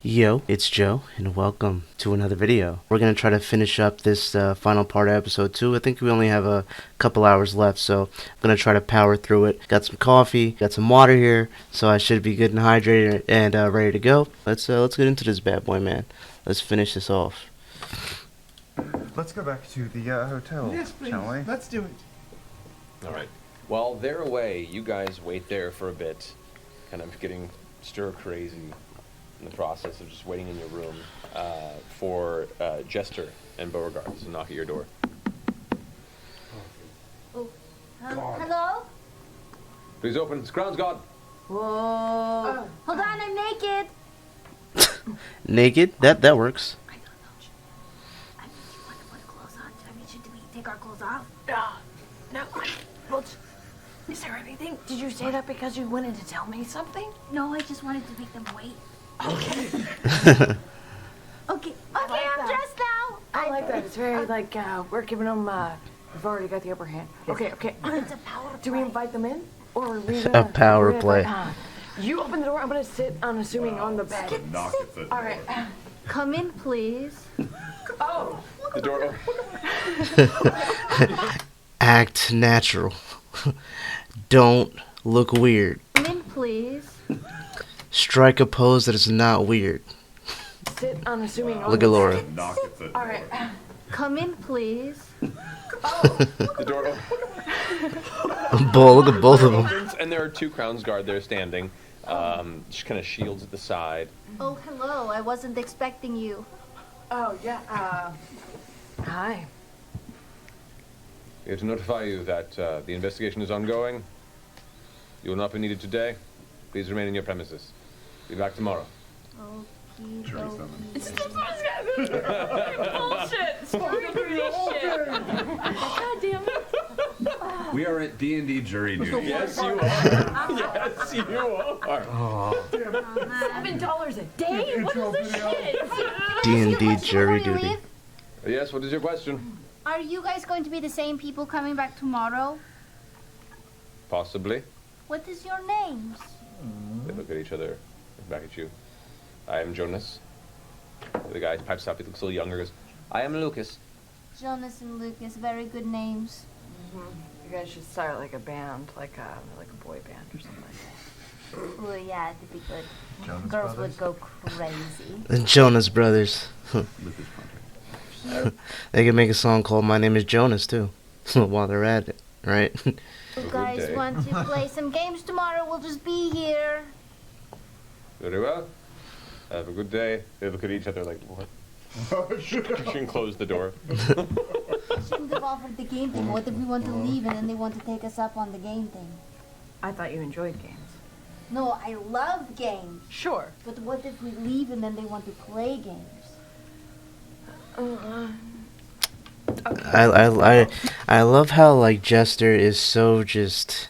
Yo, it's Joe, and welcome to another video. We're going to try to finish up this final part of episode 2. I think we only have a couple hours left, so I'm going to try to power through it. Got some coffee, got some water here, so I should be good and hydrated and ready to go. Let's get into this bad boy, man. Let's finish this off. Let's go back to the hotel, Yes, please. shall we? Let's do it. All right. While they're away, you guys wait there for a bit, kind of getting stir crazy in the process of just waiting in your room for Jester and Beauregard to knock at your door. Oh, hello? Please open. It's Crown's God. Whoa. Hold on, I'm naked. Naked? That works. I don't know. I mean, you want to put clothes on? I mean, should we take our clothes off? No, well, is there anything? Did you say that because you wanted to tell me something? No, I just wanted to make them wait. Okay. Okay, like I'm that. dressed now. I like that. It's very like we're giving them. We've already got the upper hand. Okay. It's a power Do we play. invite them in, or are we A gonna, power we're gonna play. invite- you open the door. I'm gonna sit. Unassuming on the bed. All right. Come in, please. Oh. The door opens. Act natural. Don't look weird. Come in, please. Strike a pose that is not weird. Sit unassuming on Look the at Laura. bed. All right. Come in, please. The door opens. Look at both of them. And there are two Crown's Guard there standing, just kind of shields at the side. Oh, hello. I wasn't expecting you. Oh yeah. Hi. We have to notify you that the investigation is ongoing. You will not be needed today. Please remain in your premises. Be back tomorrow. It's the bullshit. God damn it. We are at D&D jury duty. Yes, you are. Yes, you are. $7 a day? What is this shit? D&D jury duty. Yes, what is your question? Are you guys going to be the same people coming back tomorrow? Possibly. What is your names? They look at each other, look back at you. I am Jonas. The guy pipes up, he looks a little younger, goes, I am Lucas. Jonas and Lucas, very good names. You guys should start like a band, like a boy band or something. Oh, yeah, it'd be good. Jonas Girls Brothers? would go crazy. The Jonas Brothers. Lucas Conte. They could make a song called My Name is Jonas, too. While they're at it, right? You good guys day. want to play some games tomorrow? We'll just be here. Very well. Have a good day. They look at each other like, what? You can close the door. I shouldn't have offered the game thing. What if we want to leave and then they want to take us up on the game thing? I thought you enjoyed games. No, I love games. Sure. But what if we leave and then they want to play games? I love how like Jester is so just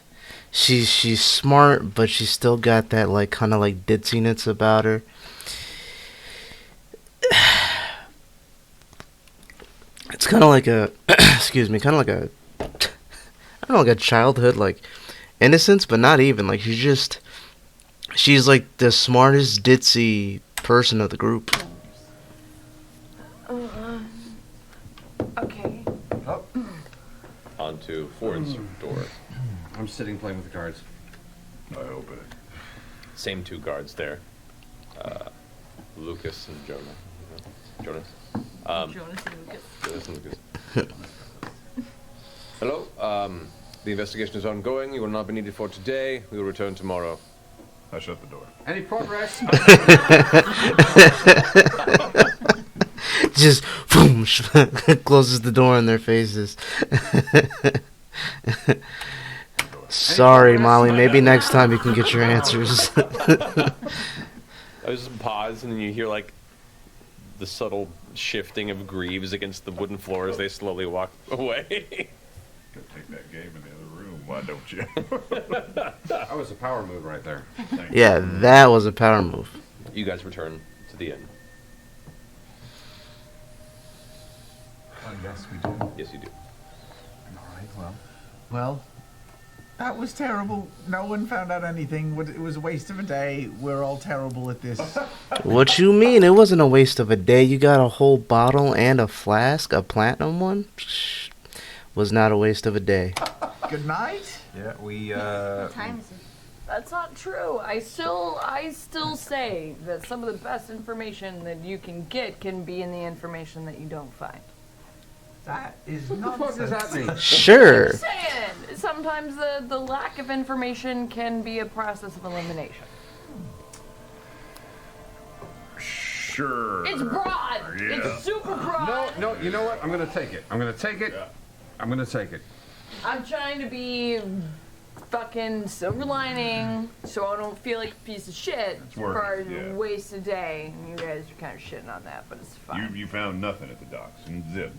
she's smart, but she's still got that like kind of like ditziness about her. It's kind of like a excuse me, kind of like a I don't know, like a childhood like innocence, but not even like she's like the smartest ditzy person of the group. Okay. Oh, Onto Ford's door. I'm sitting playing with the cards. I open it. Same two guards there. Lucas and Jonah. Jonas. Jonas and Lucas. Jonas and Lucas. Hello. The investigation is ongoing. You will not be needed for today. We will return tomorrow. I shut the door. Any progress? Just boom, closes the door in their faces. Sorry, Molly. Maybe next time you can get your answers. I just pause, and then you hear like the subtle shifting of greaves against the wooden floor as they slowly walk away. Go take that game in the other room, why don't you? That was a power move right there. Yeah, that was a power move. You guys return to the inn. Yes, we do. Yes, you do. All right, well, That was terrible. No one found out anything. It was a waste of a day. We're all terrible at this. What you mean? It wasn't a waste of a day. You got a whole bottle and a flask, a platinum one. Psh, was not a waste of a day. Good night. Yeah, we, What time is it? That's not true. I still say that some of the best information that you can get can be in the information that you don't find. That is What the fuck does that mean? Sure. Saying sometimes the lack of information can be a process of elimination. Sure. It's broad. It's super broad. No, you know what? I'm gonna take it. I'm gonna take it. I'm gonna take it. I'm trying to be fucking silver lining so I don't feel like a piece of shit for working, a yeah. waste a day. And you guys are kind of shitting on that, but it's fine. You found nothing at the docks.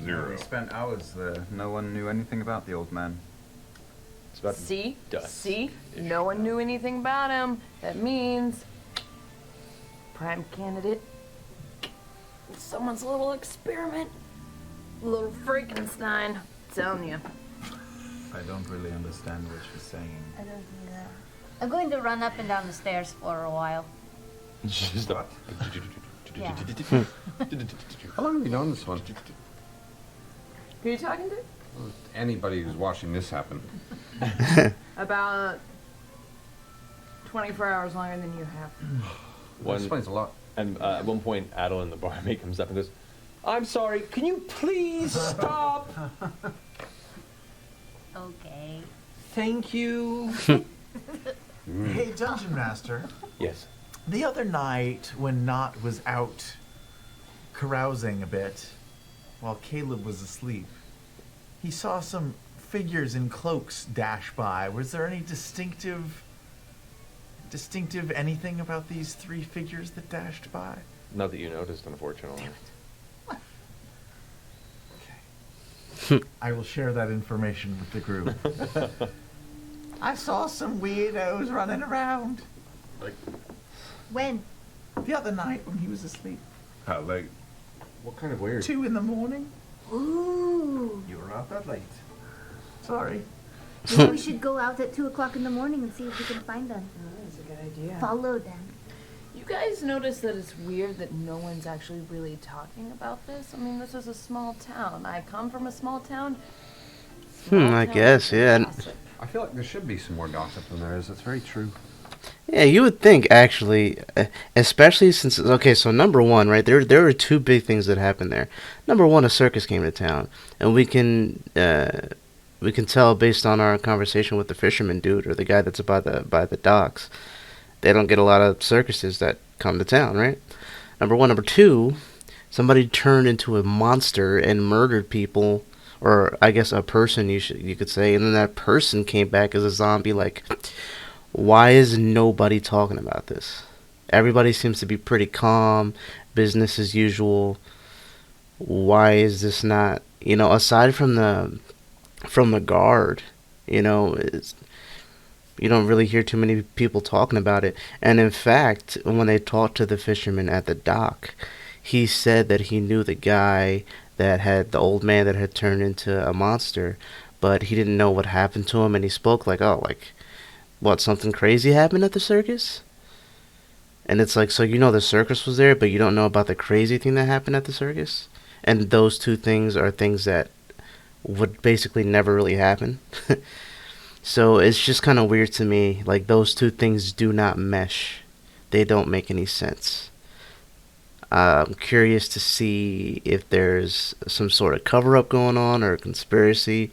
Zero. We spent hours there. No one knew anything about the old man. It's about See? dust. See? No one knew anything about him. That means prime candidate. Someone's little experiment. Little Frankenstein. I'm telling you. I don't really understand what she's saying. I don't do that. I'm going to run up and down the stairs for a while. Just a- Yeah. How long have you known this one? Who are you talking to? Anybody who's watching this happen. About 24 hours longer than you have. That One, explains a lot. and at one point, Adeline, the barmaid, comes up and goes, "I'm sorry. Can you please stop?" Okay. Thank you. Hey, Dungeon Master. Yes. The other night, when Knot was out carousing a bit, while Caleb was asleep, he saw some figures in cloaks dash by. Was there any distinctive anything about these three figures that dashed by? Not that you noticed, unfortunately. I will share that information with the group. I saw some weirdos running around When? the other night when he was asleep. Like, What kind of weird? 2 a.m. Ooh. You were up that late. Sorry. Maybe we should go out at 2 o'clock in the morning and see if we can find them. That's a good idea. Follow them. You guys notice that it's weird that no one's actually really talking about this? I mean, this is a small town. I come from a small town. I guess, yeah. Gossip. I feel like there should be some more gossip than there is. That's very true. Yeah, you would think, actually, especially since, okay, so number one, right, there were two big things that happened there. Number one, a circus came to town, and we can tell based on our conversation with the fisherman dude, or the guy that's by the docks, they don't get a lot of circuses that come to town, right? Number one. Number two, somebody turned into a monster and murdered people, or I guess a person, you could say, and then that person came back as a zombie, like... Why is nobody talking about this? Everybody seems to be pretty calm, business as usual. Why is this not, aside from the guard, you don't really hear too many people talking about it. And in fact, when they talked to the fisherman at the dock, he said that he knew the guy that had, the old man that had turned into a monster, but he didn't know what happened to him, and he spoke what, something crazy happened at the circus? And it's like, so the circus was there, but you don't know about the crazy thing that happened at the circus? And those two things are things that would basically never really happen. So it's just kind of weird to me. Like, those two things do not mesh. They don't make any sense. I'm curious to see if there's some sort of cover-up going on or a conspiracy.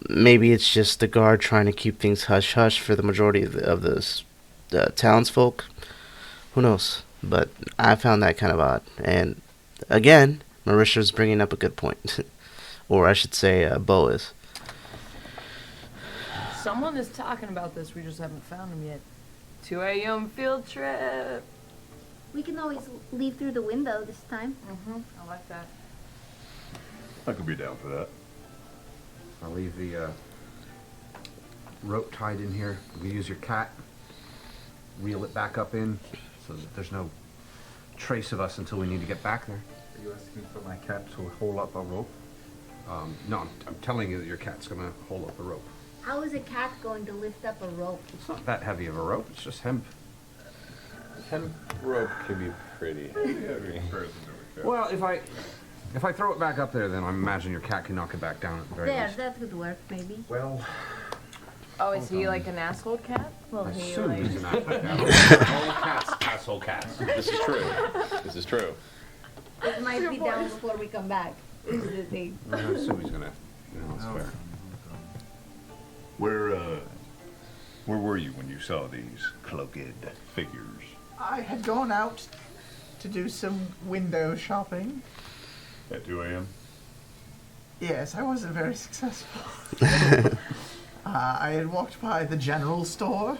Maybe it's just the guard trying to keep things hush-hush for the majority of the townsfolk. Who knows? But I found that kind of odd. And again, Marisha's bringing up a good point. Or I should say, Bo is. Someone is talking about this. We just haven't found them yet. 2 a.m. field trip. We can always leave through the window this time. I like that. I could be down for that. I'll leave the rope tied in here. We use your cat. Reel it back up in so that there's no trace of us until we need to get back there. Are you asking for my cat to hold up a rope? No, I'm telling you that your cat's gonna hold up the rope. How is a cat going to lift up a rope? It's not that heavy of a rope. It's just hemp. Hemp rope can be pretty Yeah, heavy. in comparison to a cat. Well, if I throw it back up there, then I imagine your cat can knock it back down at the very There, least. that would work, maybe. Well, Oh, is he like an asshole cat? Will I he assume like? he's an asshole cat. All cats, asshole cats. This is true. This is true. It might be down before we come back. Is the thing. I assume he's gonna. That's fair. Where were you when you saw these cloaked figures? I had gone out to do some window shopping. At 2 a.m.? Yes, I wasn't very successful. I had walked by the general store.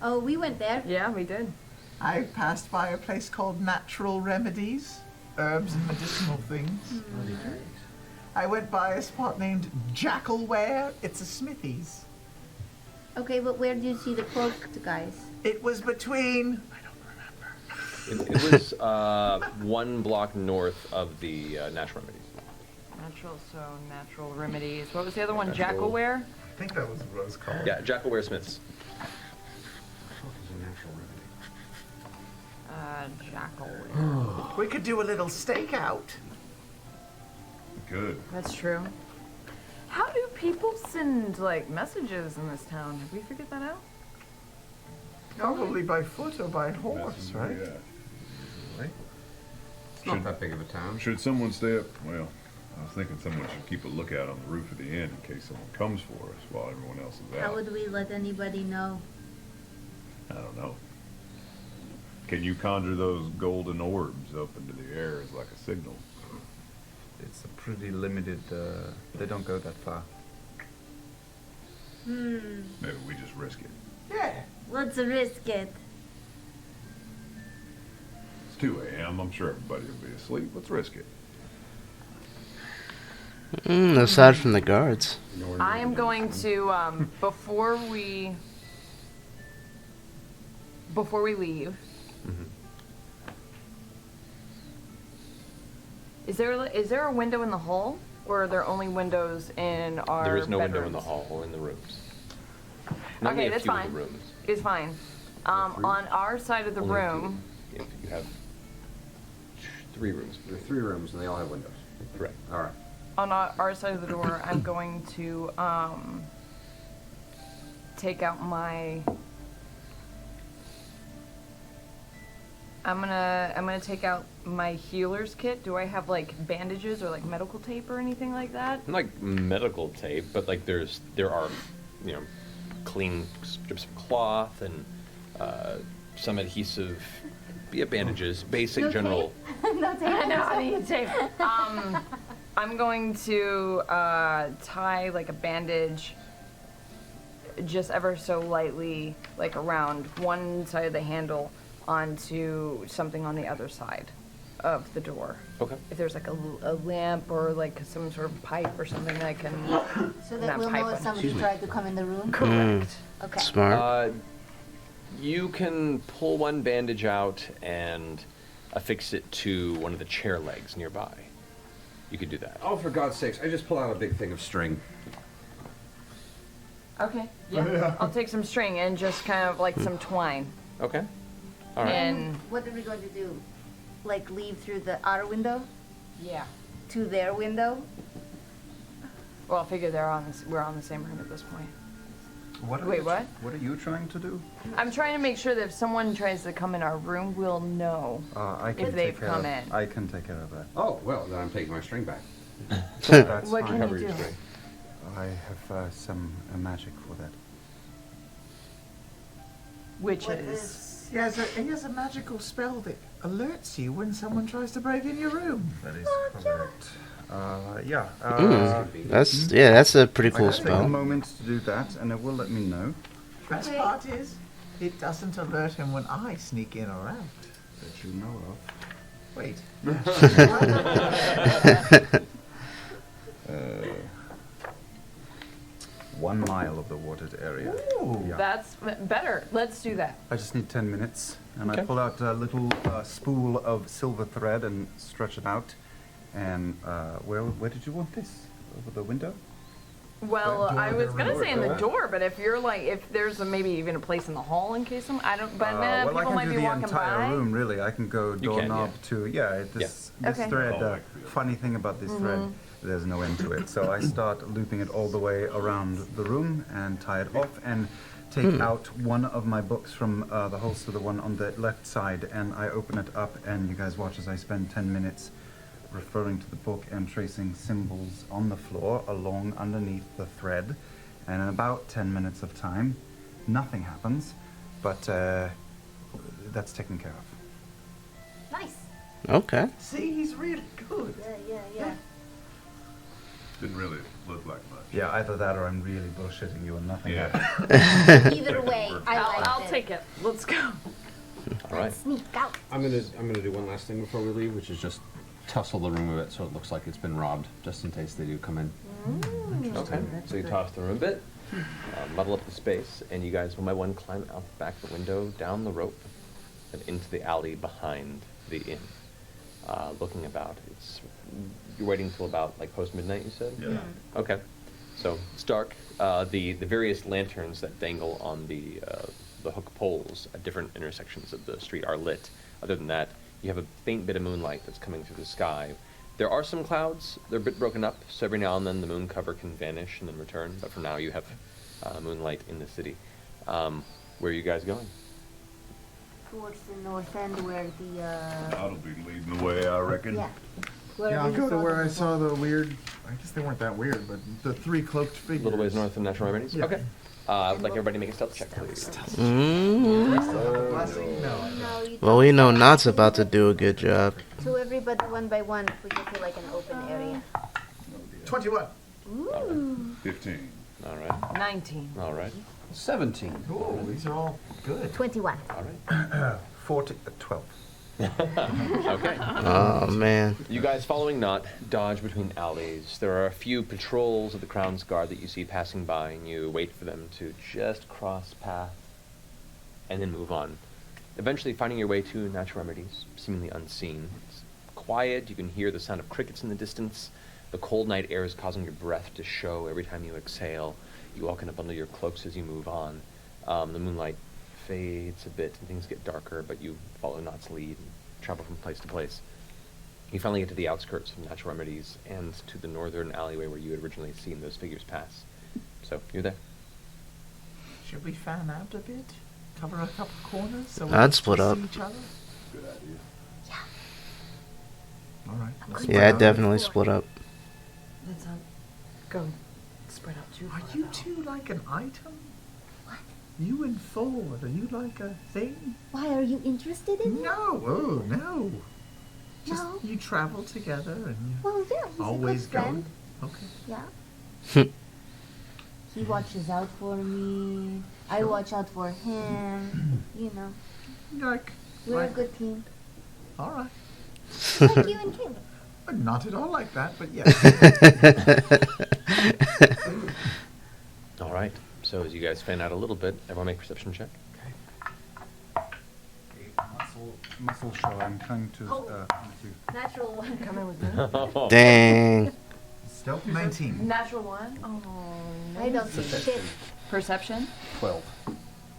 Oh, we went there. Yeah, we did. I passed by a place called Natural Remedies, herbs and medicinal things. I went by a spot named Jackalware. It's a smithy's. Okay, but where did you see the cloaked guys? It was between. I don't remember. It was 1 block north of the Natural Remedies. Natural remedies. What was the other one? Natural- Jackalware? I think that was what it was called. Yeah, Jackalware Smiths. Jackalware. We could do a little stakeout. Good. That's true. How do people send like messages in this town? Have we figured that out? Probably by foot or by horse, right? Yeah. It's not that big of a town. Should someone stay up? Well, I was thinking someone should keep a lookout on the roof of the inn in case someone comes for us while everyone else is How out. would we let anybody know? I don't know. Can you conjure those golden orbs up into the air as like a signal? It's a pretty limited, they don't go that far. Maybe we just risk it. Yeah. Let's risk it. It's 2 a.m. I'm sure everybody will be asleep. Let's risk it. Aside from the guards. I am going to before we leave. Is there a window in the hall, or are there only windows in our? There is no window in the bedrooms? hall or in the rooms. Okay, a that's few fine. Of the rooms. It's fine. On our side of the Only a few. room, Yeah, you have 3 rooms. There are 3 rooms and they all have windows. Correct. All right. on our side of the door, I'm going to take out my. I'm gonna take out my healer's kit. Do I have like bandages or like medical tape or anything like that? Not like medical tape, but like there are, clean strips of cloth and some adhesive, bandages, basic No general. tape? No tape? I know, I need tape. I'm going to tie like a bandage just ever so lightly, like around one side of the handle onto something on the other side of the door. Okay. If there's like a lamp or like some sort of pipe or something that I can. So that Not we'll pipe know one. if somebody tried to come in the room? Correct. Okay. Smart. You can pull one bandage out and affix it to one of the chair legs nearby. You could do that. Oh, for God's sakes, I just pull out a big thing of string. Okay. Yeah. I'll take some string and just kind of like some twine. Okay. All right. And What are we going to do? Like leave through the outer window yeah. to their window? Well, I figure we're on the same room at this point. Wait, what? What are you trying to do? I'm trying to make sure that if someone tries to come in our room, we'll know. I can If take they've care come of, in. I can take care of that. Oh, well, then I'm taking my string back. That's What fine. can you do? I have some magic for that. Which What is He has a magical spell that alerts you when someone tries to break in your room. That is correct. Yeah. That's a pretty I cool can take a spell. moment to do that, and it will let me know Best Okay. part is, it doesn't alert him when I sneak in or out. that you know of. Wait. 1 mile of the watered area. Yeah. that's better. Let's do that. I just need 10 minutes, and Okay. I pull out a little spool of silver thread and stretch it out. And where did you want this? Over the window? Well, Door, I was the gonna door, say in the door. door, but if you're like, if there's maybe even a place in the hall in case I don't, but Well, people I can might do be the walking entire by. room, really. I can go You can, doorknob yeah. to this Okay. thread. Oh, Funny thing about this thread, there's no end to it. So I start looping it all the way around the room and tie it off and take out one of my books from the holster, the one on the left side, and I open it up. And you guys watch as I spend 10 minutes referring to the book and tracing symbols on the floor along underneath the thread. And in about 10 minutes of time, nothing happens, but that's taken care of. Nice. Okay. See, he's really good. Yeah. Didn't really look like much. Yeah, either that or I'm really bullshitting you and nothing Yeah. happened. Either way, I like I'll it. take it. Let's go. All right. Sneak out. I'm gonna do one last thing before we leave, which is just tussle the room a bit so it looks like it's been robbed, just in case they do come in. Okay. So you toss the room a bit, muddle up the space, and you guys one by one climb out the back of the window, down the rope, and into the alley behind the inn. Looking about, you're waiting till about like post midnight. You said. Yeah. Okay. So it's dark. The various lanterns that dangle on the hook poles at different intersections of the street are lit. Other than that, you have a faint bit of moonlight that's coming through the sky. There are some clouds. They're a bit broken up, so every now and then the moon cover can vanish and then return. But for now, you have moonlight in the city. Where are you guys going? Towards the north end where the, That'll be leading the way, I reckon. yeah. Yeah, I'll we go to saw where them I saw before. the weird, I guess they weren't that weird, but the three cloaked A figures. little ways north of Natural Remedies? Yeah. Okay. I'd like everybody to make a stealth check, please. Blessing? No. No, you Well, don't. we know Not's about to do a good job. So everybody one by one, we get to like an open area. 21. Ooh. 15. All right. 19. All right. 17. Oh, these are all good. 21. All right. 12. Okay. Oh man. You guys following Knot dodge between alleys. There are a few patrols of the Crown's Guard that you see passing by, and you wait for them to just cross path and then move on. Eventually finding your way to Natural Remedies, seemingly unseen. It's quiet, you can hear the sound of crickets in the distance. The cold night air is causing your breath to show every time you exhale. You all kind of bundle your cloaks as you move on. The moonlight fades a bit and things get darker, but you follow Knot's lead and travel from place to place. You finally get to the outskirts of Natural Remedies and to the northern alleyway where you had originally seen those figures pass. So, you're there. Should we fan out a bit? Cover a couple corners so we I'd can split see up. each other? Good idea. All right. let's Yeah, spread I'd out. definitely split up. Let's go spread out too. Are far, you though. two like an item? What? You and Thor, are you like a thing? Why are you interested in him? No, oh no. Just No. you travel together and you Well, yeah, he's always a good friend. go. Okay. Yeah. He watches out for me. I watch out for him. You know, Like, we're a like- good team. all right. Like you and Caleb. Not at all like that, but yes. All right. So as you guys fan out a little bit, everyone make a perception check. Muscle show. I'm trying to. Natural one. Come in with me. Dang. Stealth 19. Natural one. Oh, no. I don't see shit. Perception. 12.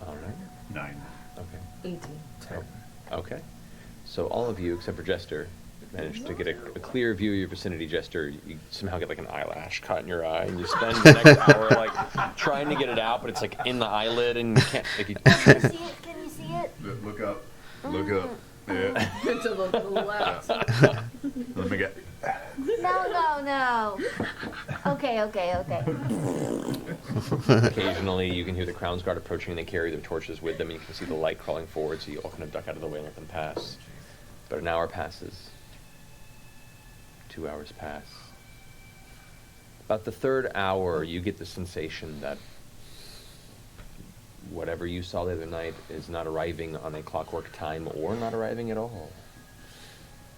All right. 9. Okay. 18. Okay. So all of you, except for Jester, managed to get a clear view of your vicinity. Jester, you somehow get like an eyelash caught in your eye, and you spend the next hour like trying to get it out, but it's like in the eyelid, and you can't. Like, you Can you see it? Can you see it? Look up. Look up. Yeah. to the left. Let me get. No. Okay. Occasionally, you can hear the Crown's Guard approaching, and they carry their torches with them, and you can see the light crawling forward, so you all kind of duck out of the way and let them pass. But an hour passes. 2 hours pass. About the third hour, you get the sensation that whatever you saw the other night is not arriving on a clockwork time or not arriving at all.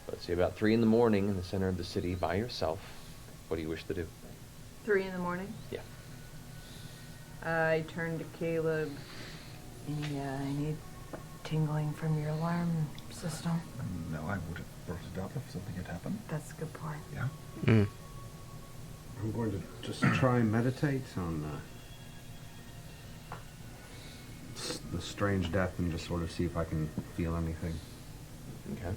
Let's say about 3 in the morning in the center of the city by yourself. What do you wish to do? 3 in the morning. Yeah. I turn to Caleb. Any tingling from your alarm system? No, I would have brought it up if something had happened. That's a good point. Yeah. Mm. I'm going to just try and meditate on the strange death and just sort of see if I can feel anything. Okay.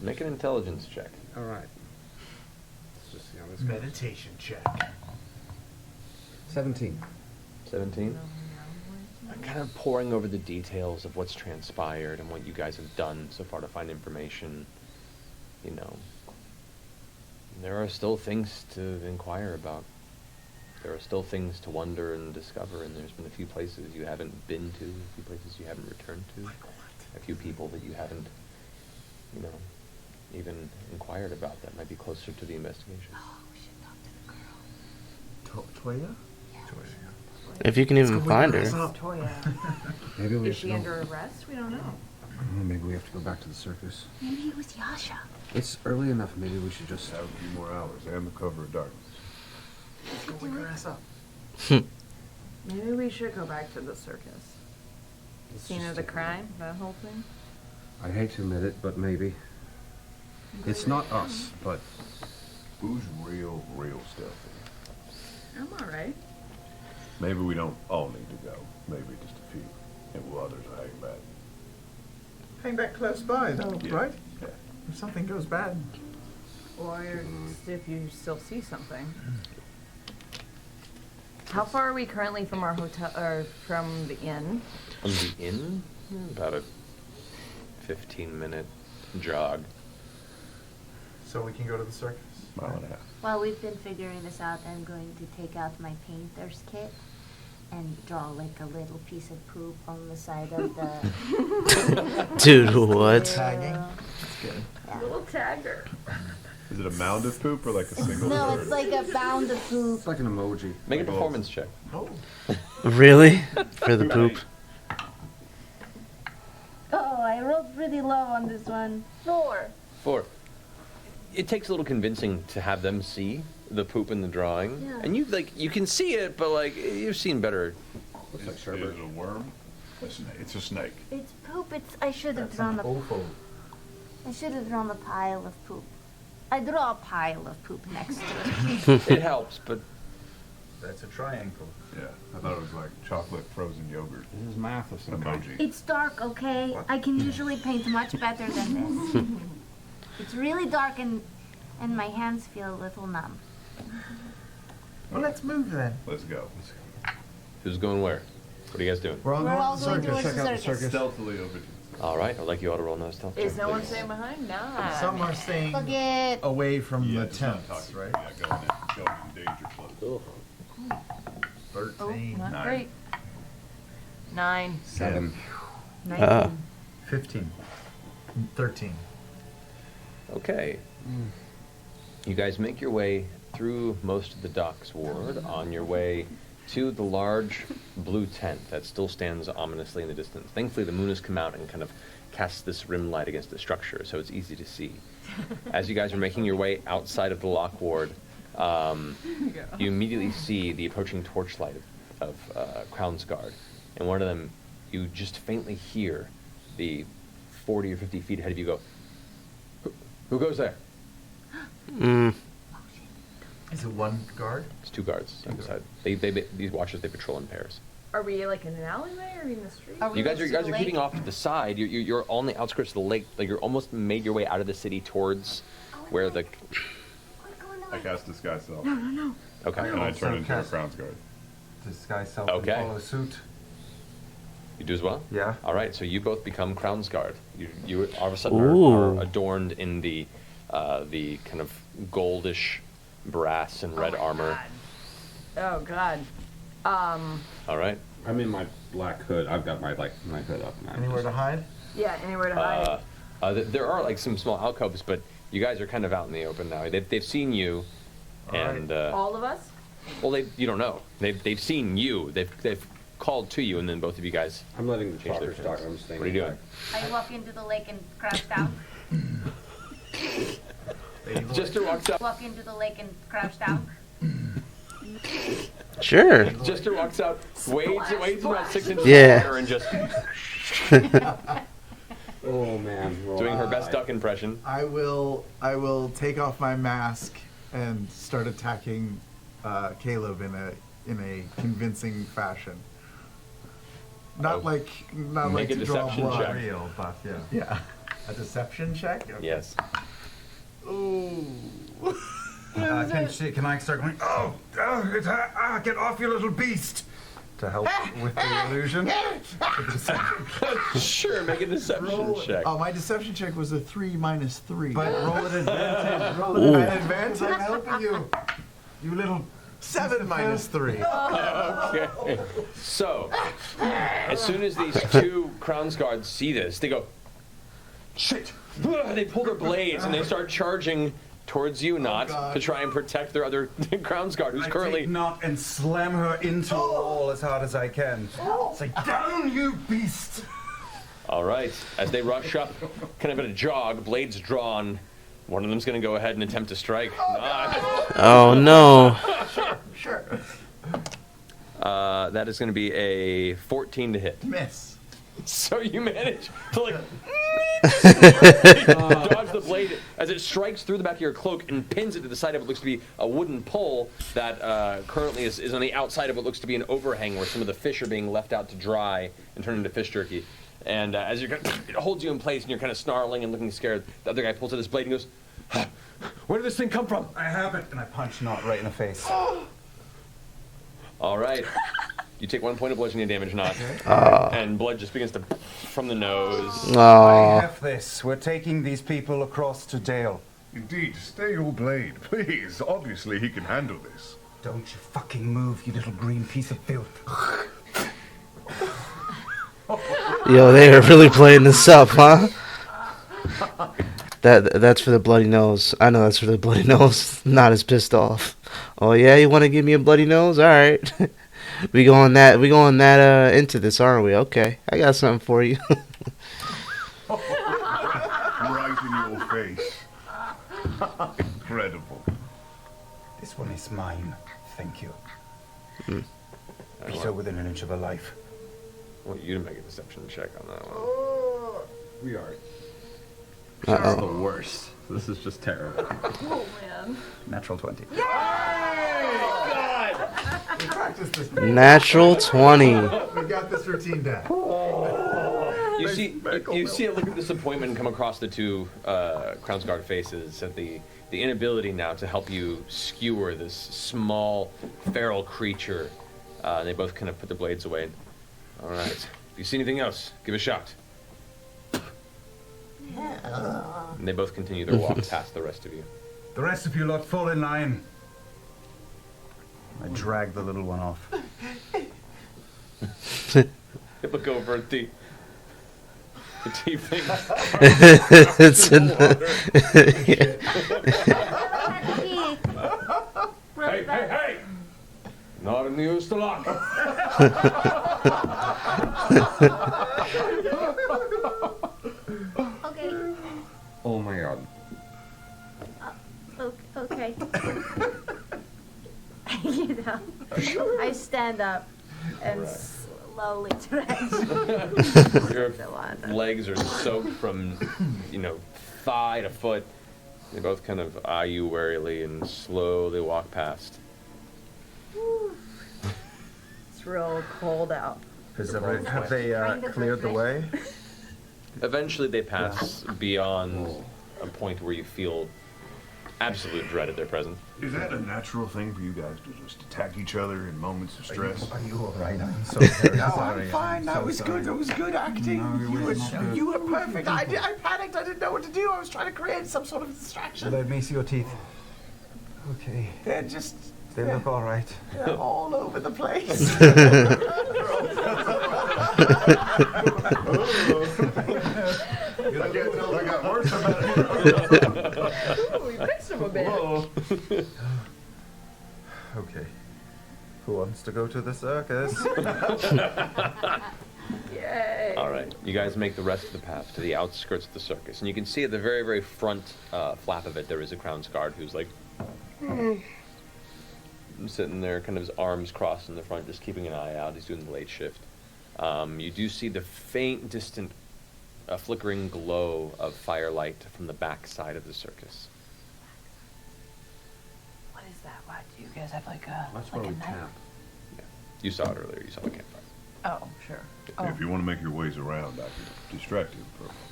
Make an intelligence check. All right. Let's just see how this goes. Meditation check. 17. 17. I'm kind of poring over the details of what's transpired and what you guys have done so far to find information. You know, there are still things to inquire about. There are still things to wonder and discover, and there's been a few places you haven't been to, a few places you haven't returned to, a few people that you haven't, you know, even inquired about that might be closer to the investigation. Oh, we should talk to the girl. Toya? If you can even find her. Toya. Maybe we Is have she to under arrest? We don't know. Maybe we have to go back to the circus. Maybe it was Yasha. It's early enough. Maybe we should just. Have a few more hours and the cover of darkness. Let's go wake her ass up. Maybe we should go back to the circus. let's Scene just of the take a crime, that whole thing. look. I hate to admit it, but maybe. It's not us, but Who's real stealthy? I'm alright. Maybe we don't all need to go. Maybe just a few. And will others hang back. Hang back close by, though, Yeah. right? Yeah. If something goes bad. Or if you still see something. How far are we currently from our hotel, or from the inn? From the inn? About a 15-minute jog. So we can go to the circus. Mile and a half. While we've been figuring this out, I'm going to take out my painter's kit and draw like a little piece of poop on the side of the. Dude, what? Tagging. That's good. Little tagger. Is it a mound of poop or like a single No, word? it's like a bound of poop. it's like an emoji. Make a performance check. Oh. Really? For the poop? Oh, I rolled pretty low on this one. 4. 4. It takes a little convincing to have them see the poop in the drawing. Yeah. And you can see it, but like, you've seen better. Looks like Is sherbet. it a worm? A snake. It's a snake. It's poop. I should have That's drawn an the. awful. I should have drawn the pile of poop. I draw a pile of poop next to it. It helps, but That's a triangle. Yeah. I thought it was like chocolate frozen yogurt. This is math of some kind. Emoji. It's dark, okay? I can usually paint much better than this. It's really dark and my hands feel a little numb. Well, let's move then. Let's go. who's going where? What are you guys doing? We're We're all going circus. towards Check the out the circus. circus. Stealthily over to All right, I'd like you all to roll another stealth Is check, no one please. staying behind? Nah. Some are staying Look it. away from Yeah, the it's not tents, toxic. right? Yeah, going in danger close. Oh, 13. not 9. great. 9. 7. 19. 15. 13. Okay. You guys make your way through most of the docks ward on your way to the large blue tent that still stands ominously in the distance. Thankfully, the moon has come out and kind of casts this rim light against the structure, so it's easy to see. As you guys are making your way outside of the lock ward, you immediately see the approaching torchlight of Crown's Guard. And one of them, you just faintly hear the 40 or 50 feet ahead of you go, who goes there? Is it one guard? It's 2 guards side by side. These watchers, they patrol in pairs. Are we like in an alleyway or in the street? Are we You guys next are to the keeping lake? off to the side. You're on the outskirts of the lake. Like you're almost made your way out of the city towards where the. I cast disguise self. Okay. And I Also turn into a cast- Crown's Guard. Disguise self Okay. and follow suit. You do as well. Yeah. All right. So you both become Crown's Guard. You all of a sudden Ooh. are adorned in the kind of goldish brass and red armor. Oh God. All right. I'm in my black hood. I've got my hood up now. Anywhere to hide? Yeah. Anywhere to hide? There are like some small alcoves, but you guys are kind of out in the open now. They've seen you, and All of us? well, you don't know. They've seen you. They've called to you, and then both of you guys. I'm letting the Change their talkers talk. turns. I'm staying. What are you doing? I walk into the lake and crouch down. Jester walks out. Walk into the lake and crouch down. Sure. Jester walks out, wades about 6 inches Yeah. of water, and just Oh man. doing her best duck impression. I will take off my mask and start attacking Caleb in a convincing fashion. Not like Make a to draw deception blood. check. Real, but yeah. A deception check. Okay. Yes. Ooh. Can I start going, get off, you little beast! To help with the illusion? Sure, make a deception check. Oh, my deception check was a 3 minus 3. But roll at advantage. Roll Ooh. at At advantage. I'm helping you. You little... 7 minus 3. Okay. So, as soon as these two Crown's Guards see this, they go, shit! They pull their blades and they start charging towards you, Not, to try and protect their other Crown's Guard, who's currently... I take Not and slam her into a wall as hard as I can. Say, down, you beast! All right. As they rush up, kind of in a jog, blades drawn, one of them's going to go ahead and attempt to strike. Not. Oh no. Sure. That is going to be a 14 to hit. Miss. So you manage to like dodge the blade as it strikes through the back of your cloak and pins it to the side of what looks to be a wooden pole that currently is on the outside of what looks to be an overhang where some of the fish are being left out to dry and turn into fish jerky. And as you're it holds you in place and you're kind of snarling and looking scared, the other guy pulls out his blade and goes, "Where did this thing come from?" I have it. And I punch Not right in the face. All right. You take 1 point of bludgeoning damage, Not, and blood just begins to from the nose. I have this. We're taking these people across to Dale. Indeed, stay your blade, please. Obviously, he can handle this. Don't you fucking move, you little green piece of filth. Yo, they are really playing this up, huh? That's for the bloody nose. I know that's for the bloody nose. Not as pissed off. Oh yeah, you want to give me a bloody nose? All right. We going that into this, aren't we? Okay, I got something for you. Right in your face. Incredible. This one is mine. Thank you. Be so within an inch of a life. I want you to make a deception check on that one. We are Uh-oh. the worst. This is just terrible. Oh man. Natural 20. We practiced this. Natural 20. We got this routine down. You see a look of disappointment come across the two Crown's Guard faces at the inability now to help you skewer this small feral creature. They both kind of put their blades away. All right. If you see anything else, give a shout. And they both continue their walk past the rest of you. The rest of you lot fall in line. I drag the little one off. They look over at the tiefling. It's in Hey! Not in the use to lock. Okay. Oh my god. Okay. You know, I stand up and slowly stretch. Your The one. legs are soaked from, thigh to foot. They both kind of eye you warily and slowly walk past. It's real cold out. Have they cleared the way? Eventually they pass beyond a point where you feel absolute dread at their presence. Is that a natural thing for you guys to just attack each other in moments of stress? Are you alright? I'm so very No, sorry. I'm fine. That was good. That was good acting. You were perfect. I panicked. I didn't know what to do. I was trying to create some sort of distraction. Let me see your teeth. Okay. They look alright. They're all over the place. I got worse about it. We fixed him a bit. Okay. Who wants to go to the circus? Yay. All right, you guys make the rest of the path to the outskirts of the circus, and you can see at the very, very front flap of it there is a Crown's Guard who's like sitting there, kind of his arms crossed in the front, just keeping an eye out. He's doing the late shift. You do see the faint, distant a flickering glow of firelight from the back side of the circus. What is that? Why do you guys have like a That's like where a we night? camp. Yeah. You saw it earlier. You saw the campfire. Oh, sure. Oh. If you want to make your ways around, I could distract you for a moment.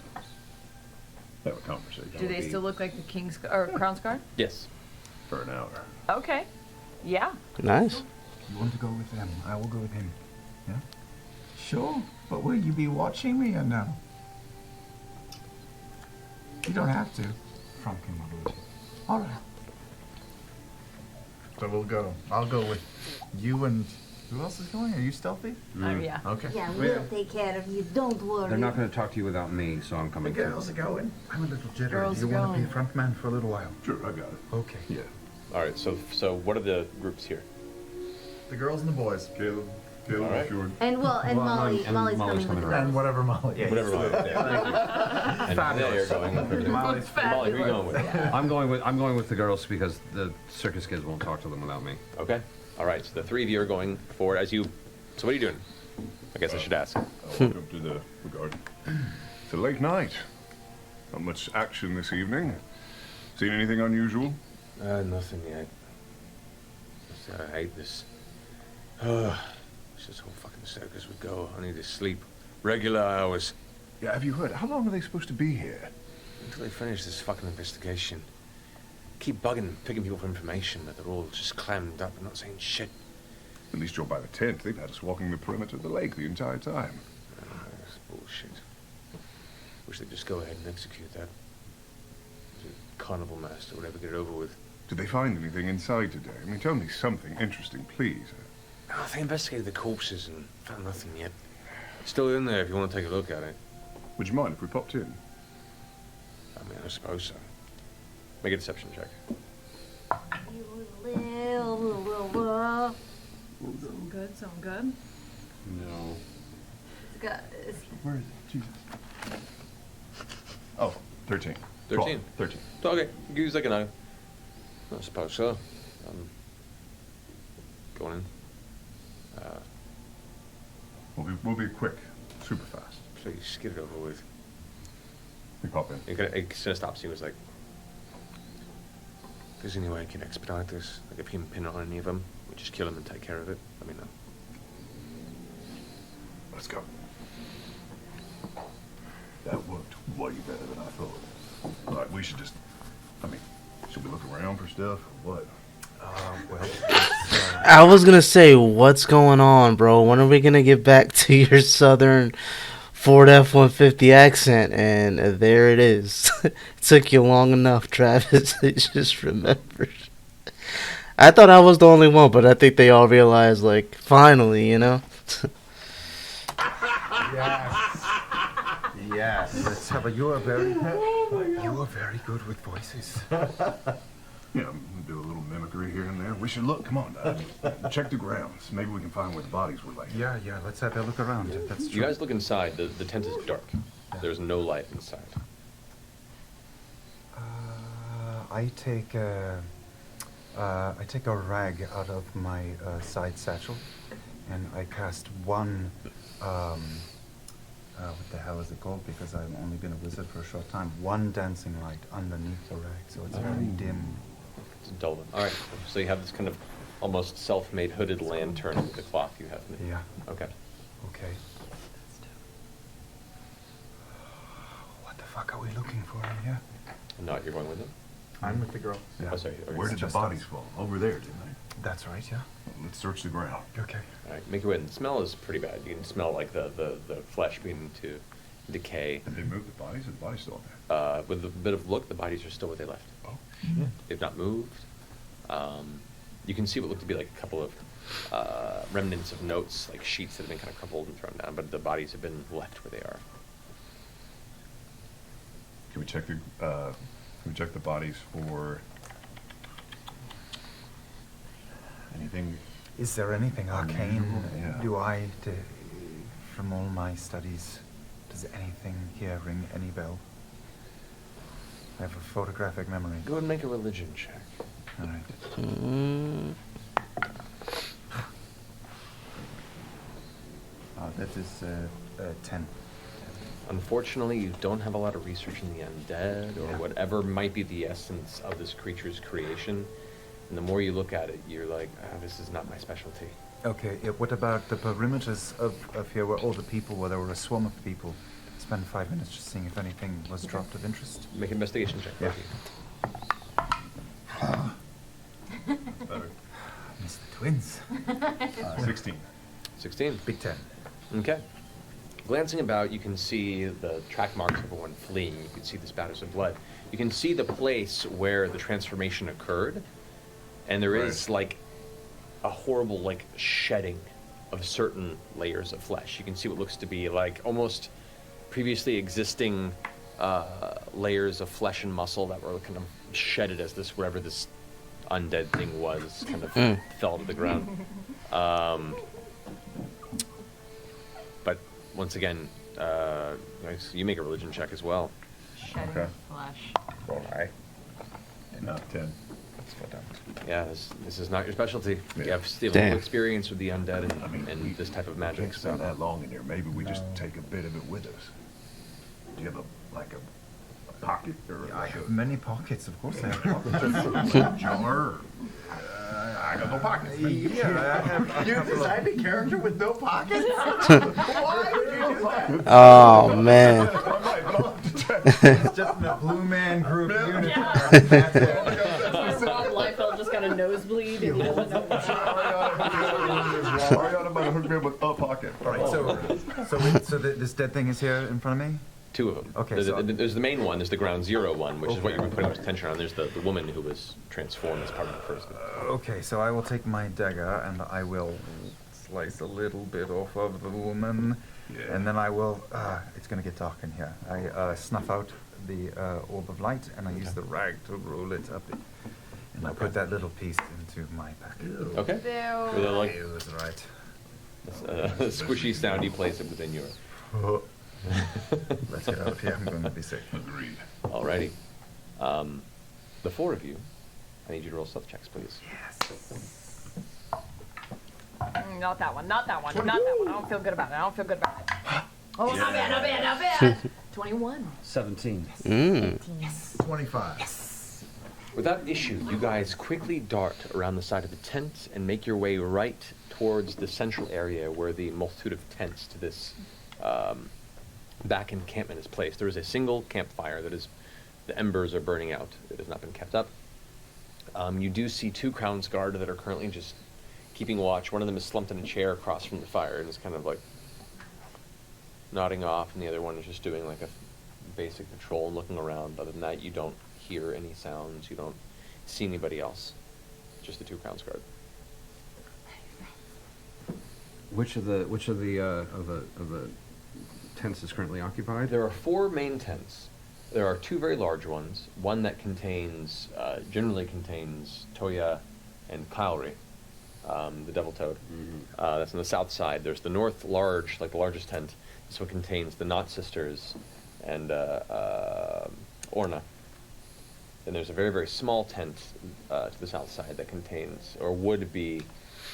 Have a conversation. Do they still look like the King's or Crown's Guard? Yes. For an hour. Okay. Yeah. Nice. You want to go with them? I will go with him. Yeah? Sure, but will you be watching me or no? You don't have to. Franken, my lord. All right. So we'll go. I'll go with you and who else is going? Are you stealthy? Yeah. Okay. Yeah, we'll take care of you. Don't worry. They're not going to talk to you without me, so I'm The coming girls too. are going. I'm a little jittery. Girls Do you want to going. be front man for a little while? Sure, I got it. Okay. Yeah. All right. So what are the groups here? The girls and the boys. Caleb, All right. sure. And Molly's Molly's coming coming with around. us. And whatever Molly. Yeah, Whatever. And Fabulous. they're going with Molly's Molly, who are you going with? I'm going with the girls because the circus kids won't talk to them without me. Okay. All right. So the three of you are going forward as you. So what are you doing? I guess I should ask. Welcome to the garden. It's a late night. Not much action this evening. Seen anything unusual? Nothing yet. I hate this. It's this whole fucking circus would go. I need to sleep. Regular hours. Yeah, have you heard? How long are they supposed to be here? Until they finish this fucking investigation. Keep bugging them, picking people for information, but they're all just clammed up and not saying shit. At least you're by the tent. They've had us walking the perimeter of the lake the entire time. That's bullshit. Wish they'd just go ahead and execute that. As a carnival master, whatever, get it over with. Did they find anything inside today? I mean, tell me something interesting, please. Oh, they investigated the corpses and found nothing yet. It's still in there if you want to take a look at it. Would you mind if we popped in? I mean, I suppose so. Make a deception check. Sound good. Sound good. No. Where is it? Jesus. Oh, 13. 13? 13. Okay. Use like an eye. I suppose so. Going in. We'll be quick. Super fast. Please, get it over with. We pop in. It kind of stops you. It's like, If there's any way I can expedite this, like if you can pin it on any of them, we just kill them and take care of it. Let me know. Let's go. That worked way better than I thought. All right, we should just... should we look around for stuff or what? I was gonna say, what's going on, bro? When are we gonna get back to your southern Ford F-150 accent? And there it is. It took you long enough, Travis. I just remembered. I thought I was the only one, but I think they all realized, like, finally, you know? Yes. Let's have a. You are very good with voices. Yeah, we'll do a little mimicry here and there. We should look. Come on, check the grounds. Maybe we can find where the bodies were laid. Yeah. Let's have a look around. If that's true. you guys look inside. The tent is dark. There's no light inside. I take a rag out of my side satchel, and I cast one. What the hell is it called? Because I've only been a wizard for a short time. One dancing light underneath the rag, so it's very dim. It's dull. All right. So you have this kind of almost self-made hooded lantern with the cloth you have. Yeah. Okay. Okay. What the fuck are we looking for in here? No, you're going with them? I'm with the girl. Yeah. Oh, sorry. Okay. Where did the just bodies us. fall? Over there, didn't they? That's right. Yeah. Let's search the ground. Okay. All right. Make your way in. The smell is pretty bad. You can smell like the flesh beginning to decay. Did they move the bodies? Or the bodies still there? With a bit of look, the bodies are still where they left. Oh. They've not moved. You can see what looked to be like a couple of remnants of notes, like sheets that have been kind of crumpled and thrown down, but the bodies have been left where they are. Can we check the bodies for anything? Is there anything arcane? Yeah. Do I, from all my studies, does anything here ring any bell? I have a photographic memory. Go and make a religion check. All right. That is 10. unfortunately, you don't have a lot of research in the undead or whatever might be the essence of this creature's creation. And the more you look at it, you're like, this is not my specialty. Okay, what about the perimeters of here where all the people, where there were a swarm of people? Spend 5 minutes just seeing if anything was dropped of interest. Make an investigation check. Yeah. Better. Missed the twins. 16. 16. Big 10. Okay. Glancing about, you can see the track marks of one fleeing. You can see the spatters of blood. You can see the place where the transformation occurred, and there is like a horrible like shedding of certain layers of flesh. You can see what looks to be like almost previously existing layers of flesh and muscle that were kind of shedded as this whatever this undead thing was kind of fell to the ground. But once again, you make a religion check as well. Shedding Okay. flesh. All right. Not 10. Yeah, this is not your specialty. You have still Damn. experience with the undead I mean, and this type of We magic. can't spend So. that long in here. Maybe we just take a bit of it with us. Do you have a pocket or I like have a many pockets, of course I have pockets. jar? I got no pockets. Yeah, I have You designed a character with no pockets? Why would you do that? Oh man. It's just in the Blue Man Group uniform. That's it. Liefeld just got a nosebleed and he doesn't know why. Ariana might have hooked me up with a pocket. All right, so this dead thing is here in front of me? Two of them. Okay, There's the main one. There's the ground zero one, which is what you've been putting much attention on. There's the woman who was transformed as part of the first. Okay, so I will take my dagger and I will slice a little bit off of the woman. Yeah. And then I will, it's going to get dark in here. I snuff out the orb of light and I use the rag to roll it up. And I put that little piece into my pack. Okay. Ew. With a like It was right. squishy sound, you place it within your. Let's get out of here. I'm going to be sick. Agreed. Alrighty. The four of you, I need you to roll stealth checks, please. Not that one, not that one, not that one. I don't feel good about it. I don't feel good about it. Oh, not bad, not bad, not bad. 21. 17. 25. Without issue, you guys quickly dart around the side of the tent and make your way right towards the central area where the multitude of tents to this back encampment is placed. There is a single campfire that is, the embers are burning out. It has not been kept up. You do see two Crown's Guard that are currently just keeping watch. One of them is slumped in a chair across from the fire and is kind of like nodding off, and the other one is just doing like a basic patrol and looking around. Other than that, you don't hear any sounds. You don't see anybody else. Just the two Crown's Guard. Which of the tents is currently occupied? There are four main tents. There are two very large ones. One that contains, generally contains Toya and Kaori, the devil toad. That's on the south side. There's the north large, like the largest tent. This one contains the Knot Sisters and Orna. Then there's a very, very small tent to the south side that contains, or would be,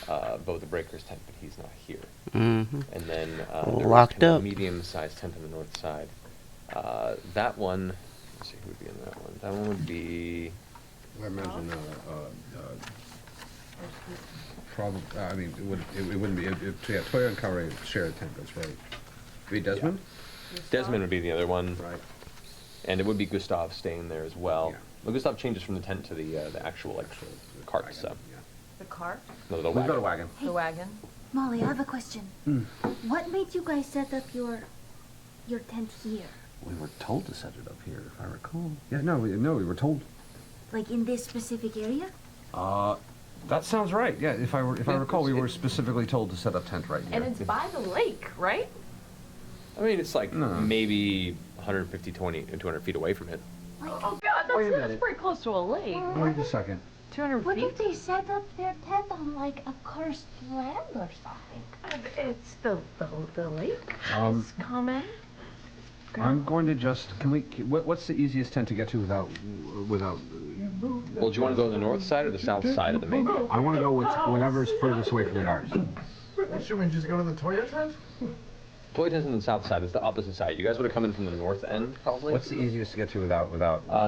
Bo the Breaker's tent, but he's not here. Mm-hmm. And then Locked kind of up. a medium-sized tent on the north side. That one, let's see who would be in that one. That one would be. I imagine, probably. I mean, it wouldn't be. Yeah, Toya and Kaori share a tent. That's right. Would be Desmond. Desmond would be the other one, Right. and it would be Gustav staying there as well. Yeah. Well, Gustav changes from the tent to the actual like cart. Wagon, So yeah. The cart? no, the We've got a wagon. wagon. The wagon? Molly, I have a question. What made you guys set up your tent here? We were told to set it up here, if I recall. Yeah, no, we were told. Like in this specific area? That sounds right. Yeah, if I recall, we were specifically told to set up tent right here. And it's by the lake, right? I mean, it's like No. maybe 150, 200 feet away from it. Like, Oh god, Wait a that's minute. pretty close to a lake. Wait a second. 200 what feet? if they set up their tent on like a cursed land or something? It's the lake. Um, It's common. I'm going to just. What's the easiest tent to get to without? Well, do you want to go to the north side or the south side of the main? I want to go with whatever's furthest away from ours. Should we just go to the Toya tent? Toy Tent's on the south side. It's the opposite side. You guys would have come in from the north end, probably. What's the easiest to get to without?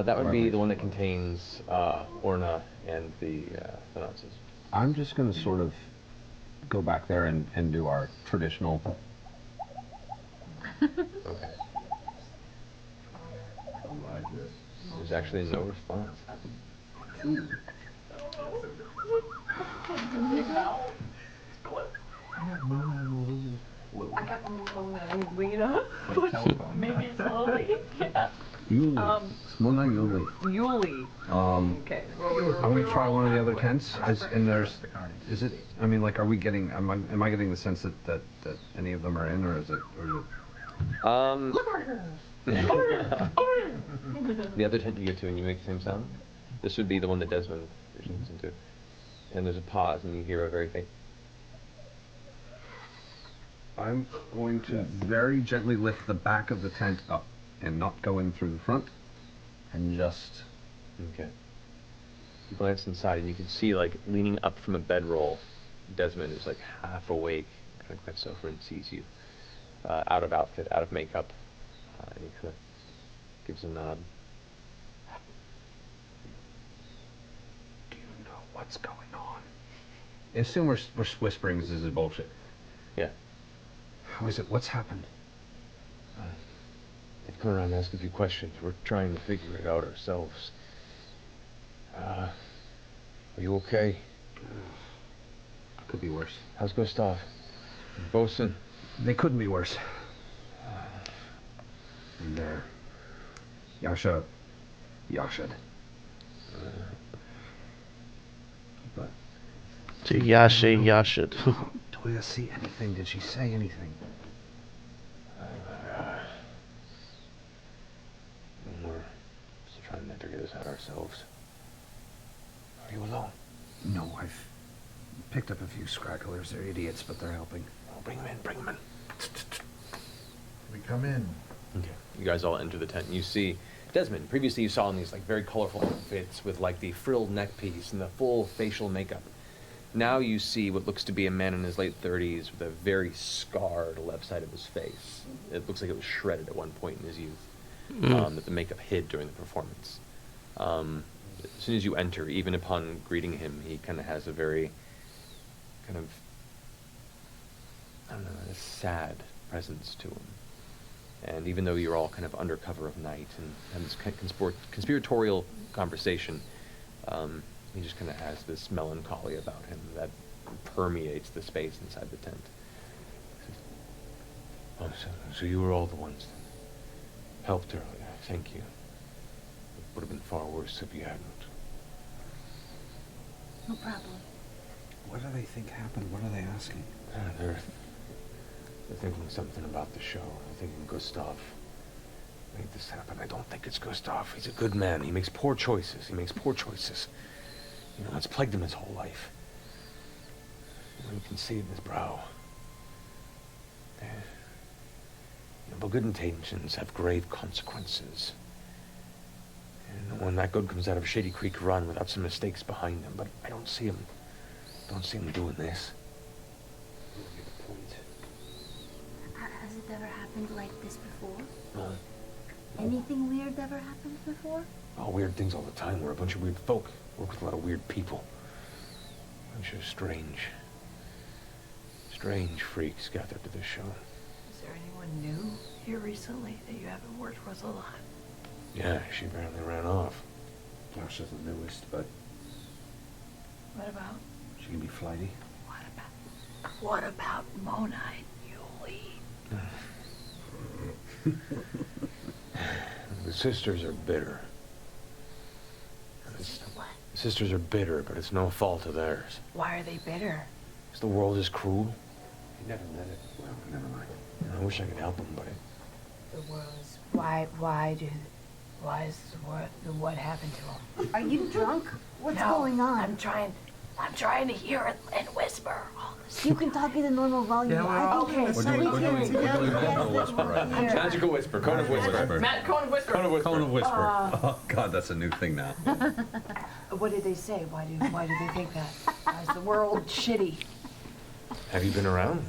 That would be the one that contains Orna and the Nazis. I'm just gonna sort of go back there and do our traditional. Okay. There's actually no response. I got Mona and Lena. Maybe slowly. Yeah. Yuli. Mona Yuli. Yuli. Okay. I'm gonna try one of the other tents. Is it? I mean, like, are we getting? Am I getting the sense that any of them are in, or is it? The other tent you get to and you make the same sound. This would be the one that Desmond visions into. And there's a pause and you hear a very faint. I'm going to very gently lift the back of the tent up and not go in through the front, and just. Okay. You glance inside and you can see, like, leaning up from a bedroll, Desmond is like half awake, kind of glanced over and sees you, out of outfit, out of makeup, and he kind of gives a nod. Do you know what's going on? I assume we're whispering. This is bullshit. Yeah. How is it? What's happened? They've come around and asked a few questions. We're trying to figure it out ourselves. Are you okay? Could be worse. How's Gustav? Bosun? They couldn't be worse. And Yasha. But To Yashid. Toya see anything? Did she say anything? We're still trying to figure this out ourselves. Are you alone? No, I've picked up a few scragglers. They're idiots, but they're helping. Oh, bring them in, bring them in. We come in. Okay. You guys all enter the tent and you see Desmond. Previously you saw him in these like very colorful outfits with like the frilled neck piece and the full facial makeup. Now you see what looks to be a man in his late 30s with a very scarred left side of his face. It looks like it was shredded at one point in his youth, that the makeup hid during the performance. As soon as you enter, even upon greeting him, he kind of has a very kind of, I don't know, a sad presence to him. And even though you're all kind of under cover of night and have this kind of conspiratorial conversation, he just kind of has this melancholy about him that permeates the space inside the tent. Oh, so you were all the ones that helped earlier. Thank you. It would have been far worse if you hadn't. No problem. What do they think happened? What are they asking? They're thinking something about the show. They're thinking Gustav made this happen. I don't think it's Gustav. He's a good man. He makes poor choices. You know, it's plagued him his whole life. You can see it in his brow. But good intentions have grave consequences. And when that good comes out of Shady Creek Run without some mistakes behind him, but I don't see him doing this. Has it ever happened like this before? No. Anything weird ever happened before? Oh, weird things all the time. We're a bunch of weird folk. Work with a lot of weird people. A bunch of strange freaks gathered to this show. Is there anyone new here recently that you haven't worked with a lot? Yeah, she apparently ran off. Yasha's the newest, but What about? she can be flighty. What about Mona and Yuli? The sisters are bitter. What? The sisters are bitter, but it's no fault of theirs. Why are they bitter? Because the world is cruel. You never met it. Well, never mind. I wish I could help them, but The world is why is what happened to them? Are you drunk? What's No, going on? I'm trying to hear it and whisper all this. You can talk at a normal volume. Yeah, I think okay. we're We're doing together. Magical whisper, cone of whisper. Matt, cone of whisper. Cone of whisper. Oh God, that's a new thing now. What did they say? Why do they think that? Why is the world shitty? Have you been around?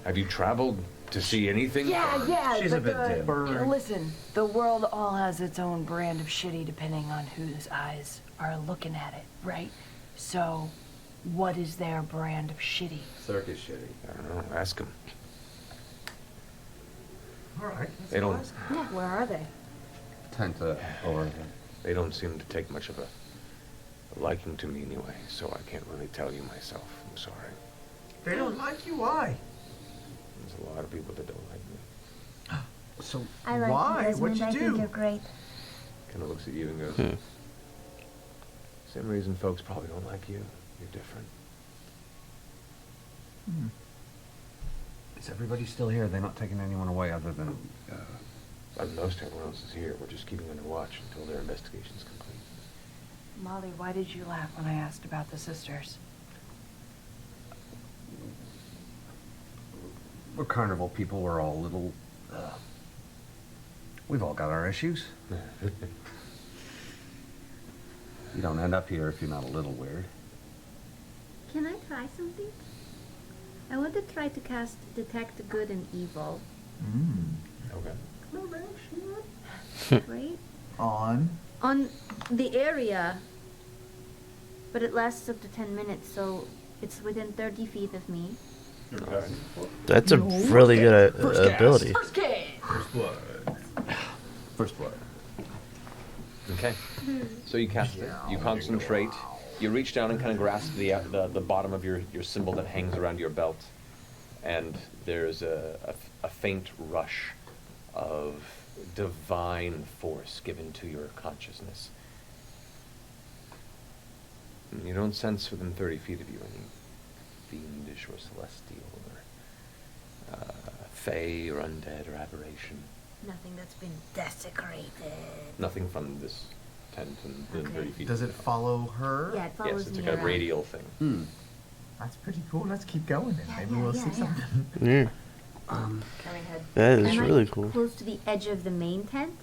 Have you traveled To see anything? Yeah. She's but a bit dim. Listen, the world all has its own brand of shitty depending on whose eyes are looking at it, right? So, what is their brand of shitty? Circus shitty. I don't know. Ask them. All right. They don't. Yeah, where are they? Tend to over. They don't seem to take much of a liking to me anyway, so I can't really tell you myself. I'm sorry. They don't like you. Why? There's a lot of people that don't like me. So I like Why? you, Desmond. What'd you I do? think you're great. Kind of looks at you and goes, same reason folks probably don't like you. You're different. is everybody still here? They're not taking anyone away other than. Most everyone else is here. We're just keeping under watch until their investigation's complete. Molly, why did you laugh when I asked about the sisters? We're carnival people. We're all a little. We've all got our issues. You don't end up here if you're not a little weird. Can I try something? I want to try to cast Detect Good and Evil. Okay. Right? On. On the area, but it lasts up to 10 minutes, so it's within 30 feet of me. That's a really good ability. First case! First blood. Okay. So you cast it. You concentrate. You reach down and kind of grasp the bottom of your symbol that hangs around your belt, and there's a faint rush of divine force given to your consciousness. And you don't sense within 30 feet of you any fiendish or celestial or fey or undead or aberration. Nothing that's been desecrated. Nothing from this tent and within Okay. 30 feet. Does it follow her? Yeah, it follows Yes, it's a me kind of around. radial thing. That's pretty cool. Let's keep going then. Yeah, Maybe yeah, we'll yeah, see yeah. something. Yeah, Can we head? that is Am I really cool. close to the edge of the main tent?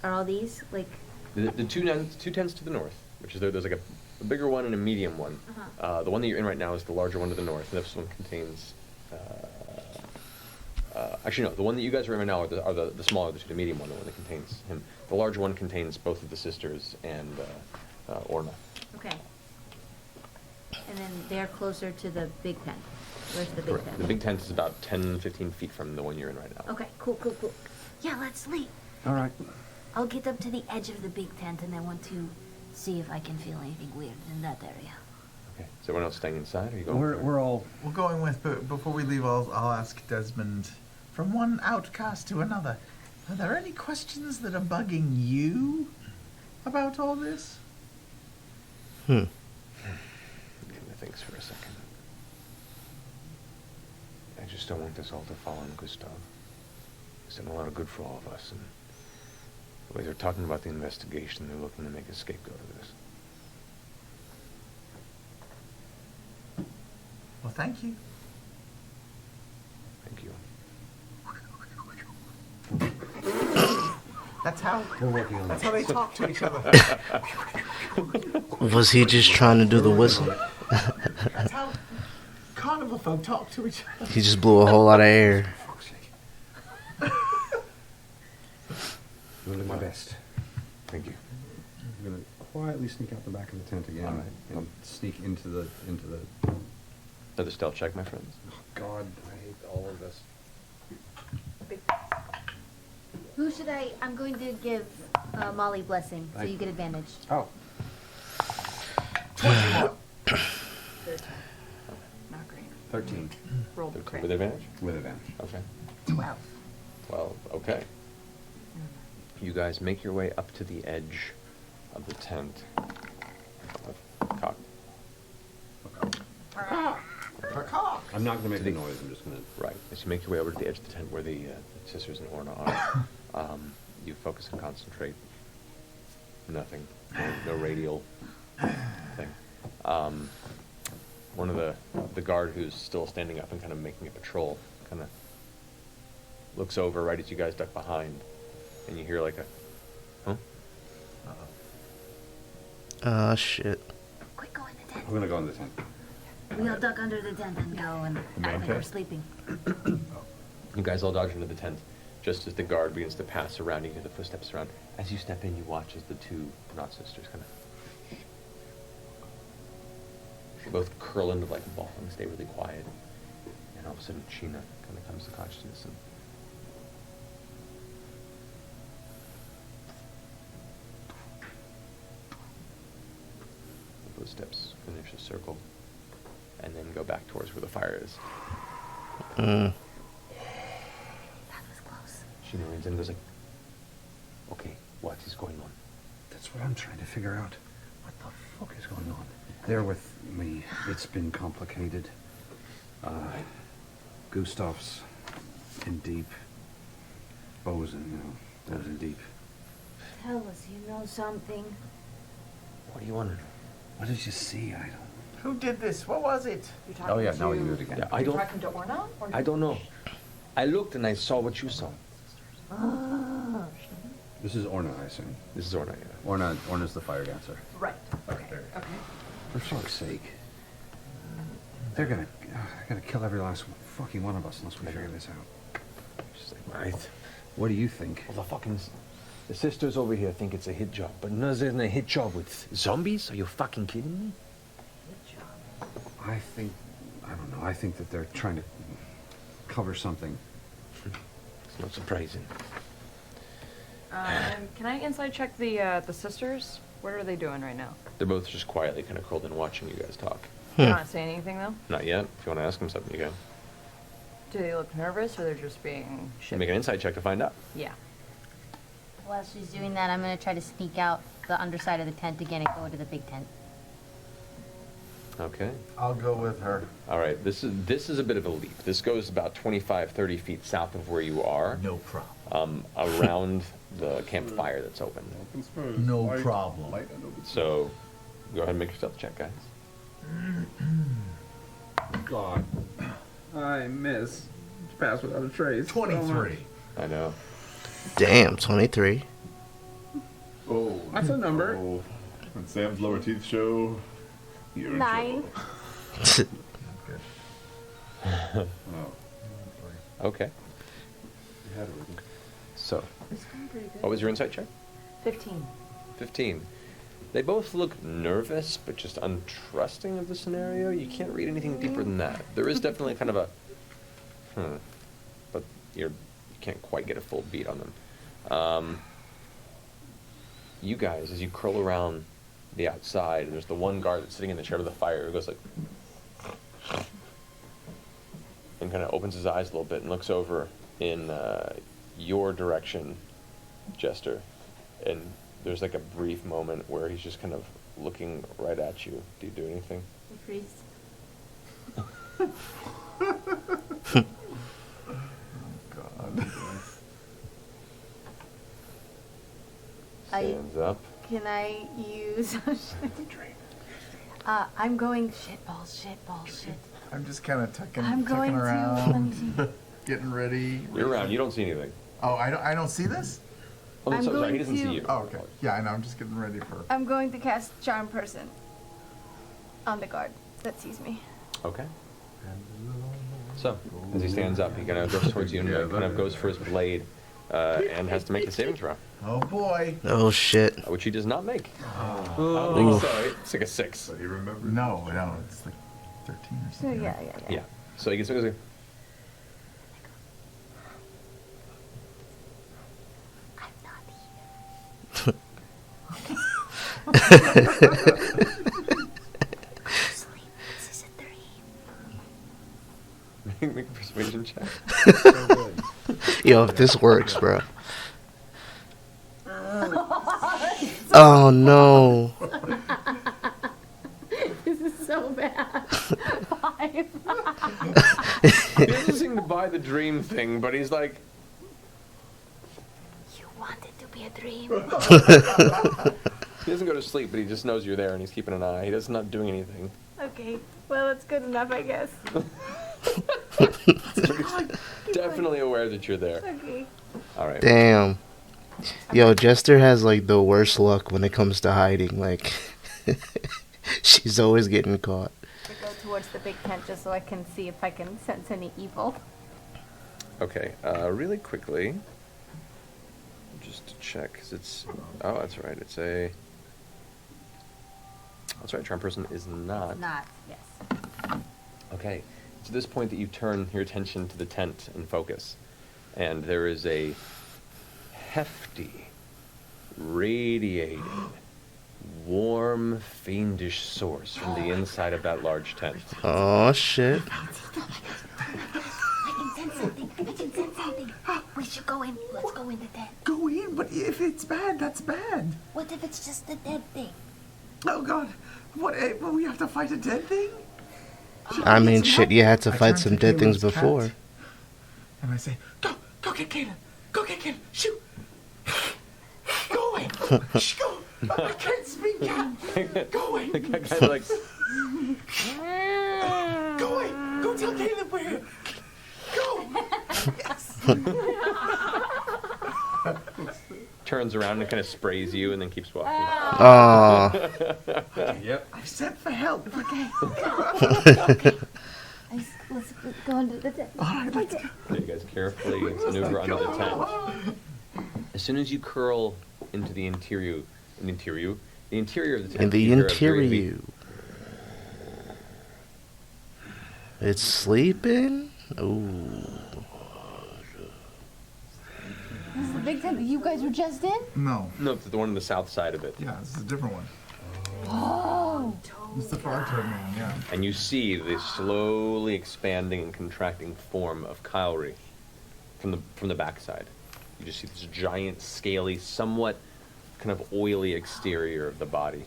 Are all these like? The two tents to the north, which is there's like a bigger one and a medium one. The one that you're in right now is the larger one to the north, and this one contains. Actually, no. The one that you guys are in right now are the smaller, the medium one, the one that contains him. The larger one contains both of the sisters and Orna. Okay. And then they're closer to the big tent. Where's the big Correct. tent? The big tent is about 10, 15 feet from the one you're in right now. Okay, cool. Yeah, let's leave. All right. I'll get up to the edge of the big tent and I want to see if I can feel anything weird in that area. Okay. Is everyone else staying inside, or are you going? We're all. We're going with, but before we leave, I'll ask Desmond, from one outcast to another, are there any questions that are bugging you about all this? Kind of thinks for a second. I just don't want this all to fall on Gustav. He's done a lot of good for all of us, and the way they're talking about the investigation, they're looking to make a scapegoat of this. Well, thank you. Thank you. That's how. We're working on That's that. how they talk to each other. Was he just trying to do the whistle? That's how carnival folk talk to each other. He just blew a whole lot of air. I'm gonna do my best. Thank you. I'm gonna quietly sneak out the back of the tent again All right. and sneak into the. Another stealth check, my friends. Oh God, I hate all of this. Who should I'm going to give Molly blessing, so you get advantage. Oh. 21. Not great. 13 Rolled a crit. With advantage? with advantage. Okay. 12. 12. Okay. You guys make your way up to the edge of the tent. Cock. I'm not gonna make a noise. I'm just gonna. Right. As you make your way over to the edge of the tent where the sisters and Orna are, you focus and concentrate. Nothing. No radial thing. One of the guard who's still standing up and kind of making a patrol kind of looks over right as you guys duck behind, and you hear like a, huh? Shit. Quick, go in the tent. I'm gonna go in the tent. We all duck under the tent and go and act like we're sleeping. You guys all dodge into the tent. Just as the guard begins to pass around, you hear the footsteps around. As you step in, you watch as the two not sisters kind of both curl into like a ball and stay really quiet. And all of a sudden, Sheena kind of comes to consciousness and the footsteps finish a circle and then go back towards where the fire is. That was close. Sheena leans in and goes like, okay, what is going on? That's what I'm trying to figure out. What the fuck is going on? They're with me. It's been complicated. Gustav's in deep. Bo's in deep. Tell us you know something. What do you want to know? What did you see? I don't. Who did this? What was it? You're talking Oh yeah, to, now you do it again. Yeah, I you're don't. talking to Orna? Or I don't know. I looked and I saw what you saw. This is Orna, I assume. This is Orna. Yeah. Orna's the fire dancer. Right. Okay. Okay. For fuck's sake. They're gonna kill every last fucking one of us unless we figure this out. She's like, right. What do you think? Well, the sisters over here think it's a hit job, but no, isn't a hit job with zombies? Are you fucking kidding me? I don't know. I think that they're trying to cover something. It's not surprising. Can I inside check the sisters? What are they doing right now? They're both just quietly kind of curled in watching you guys talk. They're not saying anything though? Not yet. If you want to ask them something, you can. Do they look nervous or they're just being shit? Make an insight check to find out. Yeah. While she's doing that, I'm gonna try to sneak out the underside of the tent again and go into the big tent. Okay. I'll go with her. All right. This is a bit of a leap. This goes about 25, 30 feet south of where you are. No problem. Around the campfire that's open. No problem. So, go ahead and make yourself a check, guys. God. I miss. Pass without a trace. 23. I know. Damn, 23. Oh, That's a number. Oh. When Sam's lower teeth show, you're in 9. trouble. Oh. Okay. So, It's going pretty good. what was your insight check? 15. 15. They both look nervous, but just untrusting of the scenario. You can't read anything deeper than that. There is definitely kind of a, but you can't quite get a full beat on them. You guys, as you curl around the outside, there's the one guard that's sitting in the chair with the fire who goes like, and kind of opens his eyes a little bit and looks over in your direction, Jester, and there's like a brief moment where he's just kind of looking right at you. Do you do anything? I freeze. God. Stands up. Can I use? I'm going shit balls. I'm just kind of tucking I'm going to. around, getting ready. You're around. You don't see anything. Oh, I don't see this? Oh, I'm sorry, he going doesn't to- see you. Oh, okay. Yeah, I know. I'm just getting ready for. I'm going to cast Charm Person on the guard that sees me. Okay. So, as he stands up, he kind of goes towards you and kind of goes for his blade and has to make the saving throw, Oh boy. Oh shit. which he does not make. Oh. Sorry, it's like a 6. But he remembers. No, it's like 13 or So something. yeah. Yeah. So he gets like, I'm not Sleep. This is a dream. make a persuasion check. Yo, if this works, bro. Oh no. This is so bad. 5. He doesn't seem to buy the dream thing, but he's like, You want it to be a dream. he doesn't go to sleep, but he just knows you're there and he's keeping an eye. He does not doing anything. Okay. Well, that's good enough, I guess. Definitely aware that you're there. Okay. All right. Damn. Yo, Jester has like the worst luck when it comes to hiding. Like, she's always getting caught. I go towards the big tent just so I can see if I can sense any evil. Okay, really quickly, just to check, because it's... Oh, that's right, it's a... That's right, charm person is not. Not, yes. Okay, it's at this point that you turn your attention to the tent and focus. And there is a hefty, radiating, warm, fiendish source from the inside of that large tent. Oh, shit. I can sense something. I can sense something. We should go in. Let's go in the tent. Go in, but if it's bad, that's bad. What if it's just a dead thing? Oh God, what? Well, we have to fight a dead thing? I mean, shit, you had to I fight turn some to dead things Caleb's cat, before. And I say, go get Caleb. Go get Caleb. Shoot. Go away. Shh, go. I can't speak yet. Go away. The cat kind of like... Go away. Go tell Caleb we're here. Go. Yes. turns around and kind of sprays you and then keeps walking. Oh. Yep. I sent for help. Okay. Okay. Let's go under the tent. All right, let's go. So you guys carefully maneuver under the tent. As soon as you curl into the interior of the tent, In the you hear a very interior. It's sleeping? Ooh. This is the big tent that you guys were just in? No. No, it's the one on the south side of it. Yeah, this is a different one. Oh. It's the far turn one, yeah. And you see the slowly expanding and contracting form of Kylri from the backside. You just see this giant, scaly, somewhat kind of oily exterior of the body.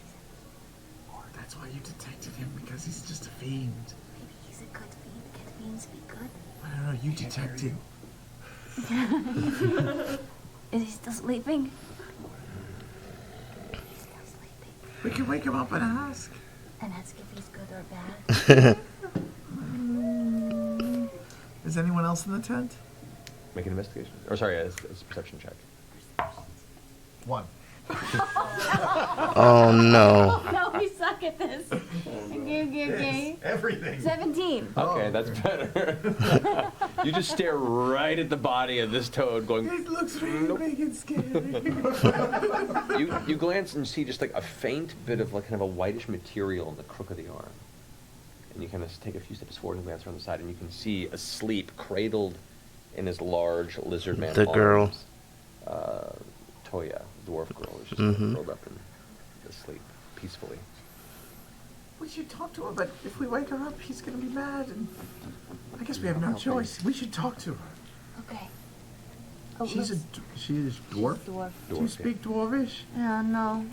Or that's why you detected him, because he's just a fiend. Maybe he's a good fiend. Can fiends be good? I don't know, you detected. Is he still sleeping? He's still sleeping. We can wake him up and ask. And ask if he's good or bad. Is anyone else in the tent? Make an investigation. Or sorry, it's a perception check. 1. Oh no. No, we suck at this. Okay. Everything. 17. Okay, that's better. You just stare right at the body of this toad going... It looks really big and scary. You glance and see just like a faint bit of like kind of a whitish material in the crook of the arm. And you kind of take a few steps forward and glance around the side, and you can see asleep, cradled in his large lizard man The girl. arms, Toya, dwarf girl, is just curled up and asleep peacefully. We should talk to her, but if we wake her up, he's gonna be mad, and I guess we have no choice. We should talk to her. Okay. She is dwarf? Dwarf. Do you speak dwarvish? No.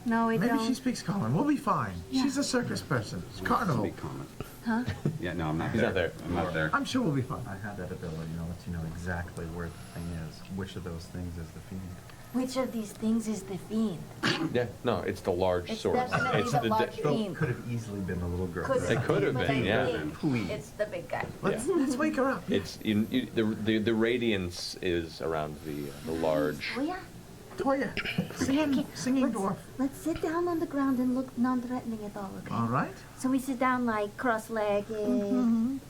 No, we Maybe don't. she speaks common. We'll be fine. Yeah. She's a circus person. It's carnival. Speak common. Huh? Yeah, no, I'm not He's there. not there. I'm not there. I'm sure we'll be fine. I have that ability, lets you know exactly where the thing is. Which of those things is the fiend? Which of these things is the fiend? Yeah, no, it's the large It's source. definitely It's the the large fiend. Could have easily been the little girl. It could have But been, I yeah. think it's the big guy. Let's wake her up. It's the radiance is around the large. Oh yeah. Toya, singing dwarf. Let's sit down on the ground and look non-threatening at all, okay? All right. So we sit down like cross-legged.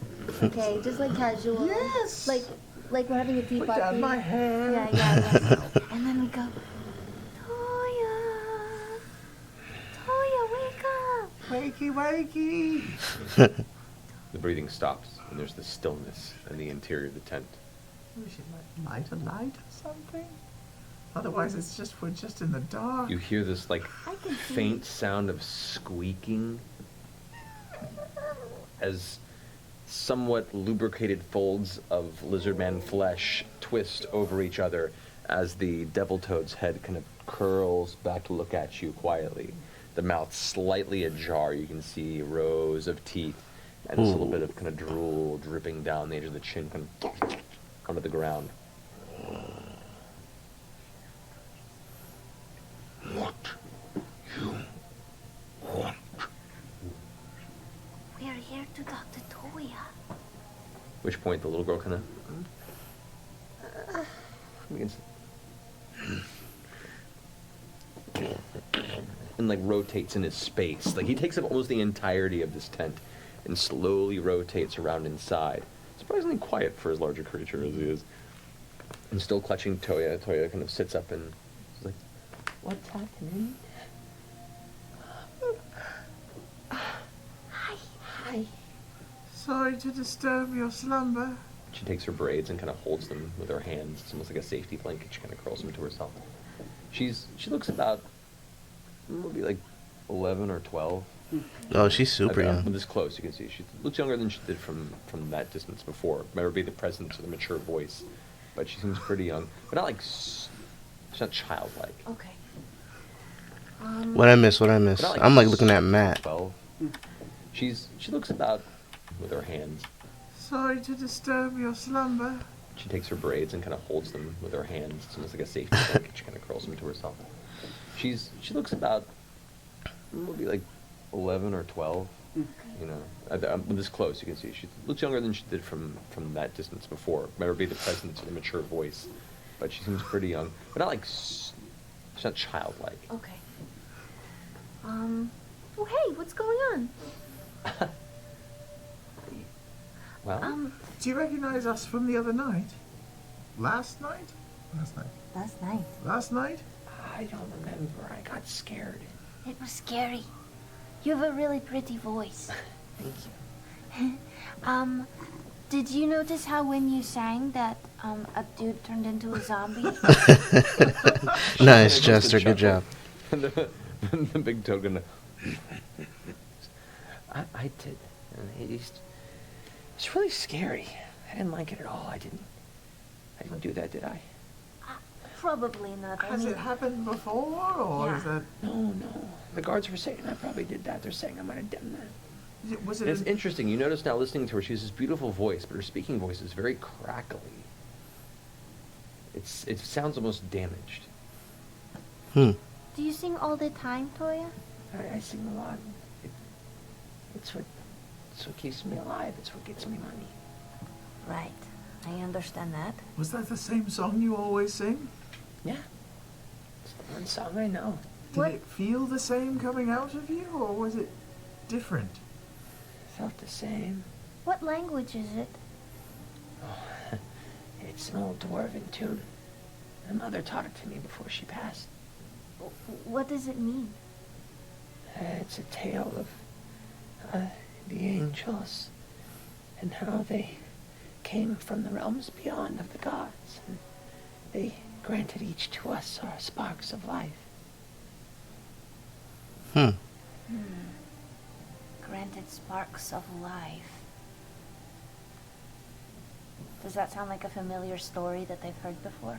Okay, just like casual. Yes. Like we're having a tea Put party. down my hair. Yeah. And then we go, Toya, wake up. Wakey. The breathing stops, and there's the stillness in the interior of the tent. We should light a light or something. Otherwise, we're just in the dark. You hear this like I can see. faint sound of squeaking as somewhat lubricated folds of lizardman flesh twist over each other as the devil toad's head kind of curls back to look at you quietly. The mouth slightly ajar. You can see rows of teeth and just a little bit of kind of drool dripping down the edge of the chin, kind of onto the ground. We're here to talk to Toya. At which point the little girl kind of begins and like rotates in his space. Like he takes up almost the entirety of this tent and slowly rotates around inside. surprisingly quiet for as large a creature as he is. And still clutching Toya, Toya kind of sits up and is like, "What's happening?" Hi. Sorry to disturb your slumber. She takes her braids and kind of holds them with her hands. It's almost like a safety blanket. She kind of curls them to herself. She looks about, maybe like 11 or 12. Oh, she's super young. This close, you can see she looks younger than she did from that distance before. Might be the presence or the mature voice, but she seems pretty young. But not like she's not childlike. Okay. What I miss? But not I'm like looking at Matt. 12. She looks about with her hands. Sorry to disturb your slumber. She takes her braids and kind of holds them with her hands. It's almost like a safety blanket. She kind of curls them to herself. She looks about, maybe like 11 or 12. You know, this close, you can see she looks younger than she did from that distance before. Might be the presence or the mature voice, but she seems pretty young. But not like she's not childlike. Okay. Oh, hey, what's going on? Well, Do you recognize us from the other night? Last night? Last night. Last night. Last night? I don't remember. I got scared. It was scary. You have a really pretty voice. Thank you. Did you notice how when you sang that a dude turned into a zombie? Nice, Jester. Good job. the big token. I did. And it's really scary. I didn't like it at all. I didn't do that, did I? Probably not. Has it happened before, or Yeah. is that... No. The guards were saying I probably did that. They're saying I might have done that. Was And it... it's interesting. You notice now listening to her, she has this beautiful voice, but her speaking voice is very crackly. It sounds almost damaged. Hmm. Do you sing all the time, Toya? I sing a lot. It's what keeps me alive. It's what gets me money. Right. I understand that. Was that the same song you always sing? Yeah. It's the one song I know. Did What- it feel the same coming out of you, or was it different? Felt the same. What language is it? Oh, it's an old dwarven tune. My mother taught it to me before she passed. What does it mean? It's a tale of the angels and how they came from the realms beyond of the gods. And they granted each to us our sparks of life. Granted sparks of life. Does that sound like a familiar story that they've heard before?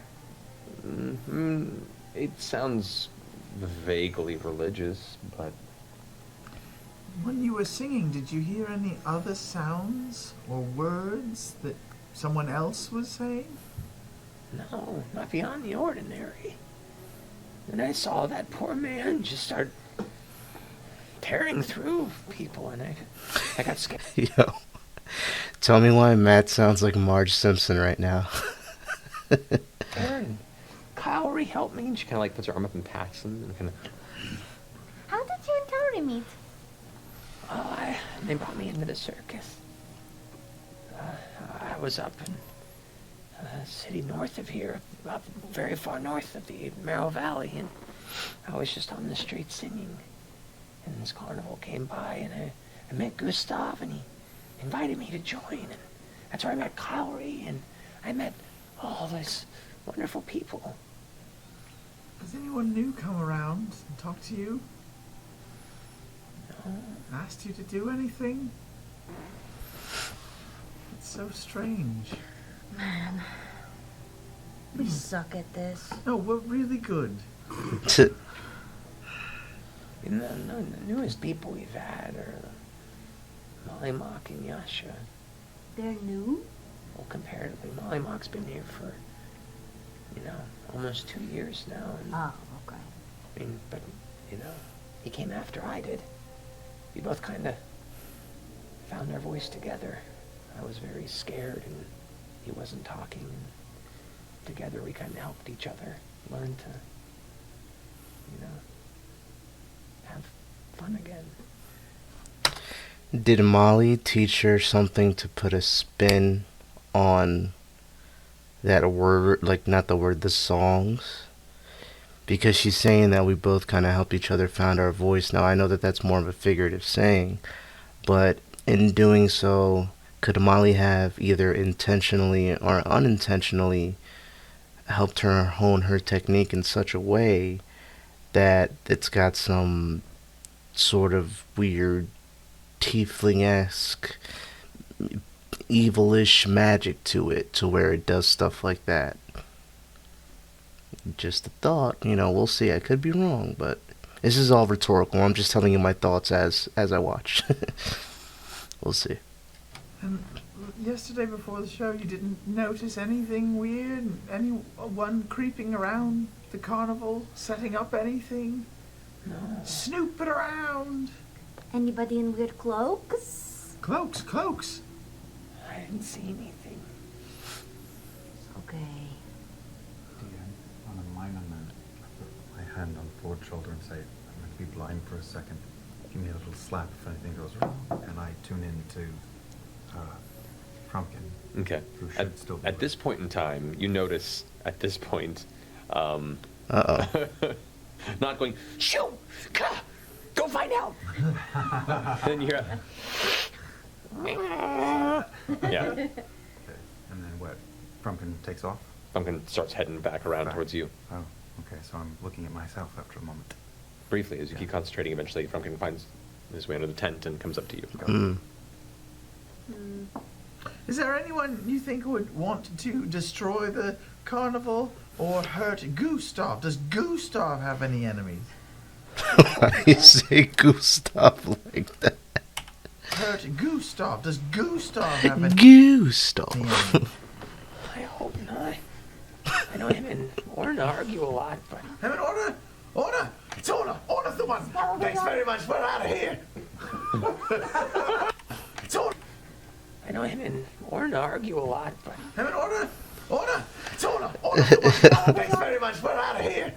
It sounds vaguely religious, but When you were singing, did you hear any other sounds or words that someone else was saying? No, not beyond the ordinary. And I saw that poor man just start tearing through people, and I got scared. Yo. Tell me why Matt sounds like Marge Simpson right now. And Kyle helped me. she kind of like puts her arm up and pats him and kind of. How did you and Kaori meet? They brought me into the circus. I was up in a city north of here, up very far north of the Merrill Valley, and I was just on the street singing. And this carnival came by, and I met Gustav, and he invited me to join. And that's where I met Kaori, and I met all these wonderful people. Has anyone new come around and talked to you? No. Asked you to do anything? It's so strange. Man, we suck at this. No, we're really good. And the newest people we've had are Molly Mock and Yasha. They're new? Well, comparatively, Molly Mock's been here for, almost 2 years now. And, Oh, okay. I mean, but, he came after I did. We both kind of found our voice together. I was very scared, and he wasn't talking. And together we kind of helped each other learn to, have fun again. Did Molly teach her something to put a spin on that word, like not the word, the songs, because she's saying that we both kind of help each other find our voice. Now I know that that's more of a figurative saying, but in doing so, could Molly have either intentionally or unintentionally helped her hone her technique in such a way that it's got some sort of weird tiefling-esque evilish magic to it, to where it does stuff like that? Just a thought, we'll see. I could be wrong, but this is all rhetorical. I'm just telling you my thoughts as I watch. We'll see. And yesterday before the show, you didn't notice anything weird? Anyone creeping around the carnival, setting up anything? No. Snooping around? Anybody in weird cloaks? Cloaks. I didn't see anything. Okay. On a minor note, I put my hand on Ford's shoulder and say, I'm going to be blind for a second. Give me a little slap if anything goes wrong. And I tune into Frumpkin. Okay. Who should still be At this point in time, you notice at this point, Uh-oh. not going, shoo, ka, go find out. Then you hear, yeah. Okay. And then what? Frumpkin takes off? Frumpkin starts heading back around towards you. Oh, okay. So I'm looking at myself after a moment. Briefly, as you keep concentrating, eventually Frumpkin finds his way under the tent and comes up to you. Mm. Is there anyone you think would want to destroy the carnival or hurt Gustav? Does Gustav have any enemies? Why do you say Gustav like that? Hurt Gustav. Does Gustav have any Gustav. enemies? I hope not. I know him and Orna argue a lot, but Him and Orna? Orna! It's Orna! Orna's the one! Thanks very much. We're out of here. It's Orna! I know him and Orna argue a lot, but Him and Orna? Orna! It's Orna! Orna's the one! Thanks very much. We're out of here.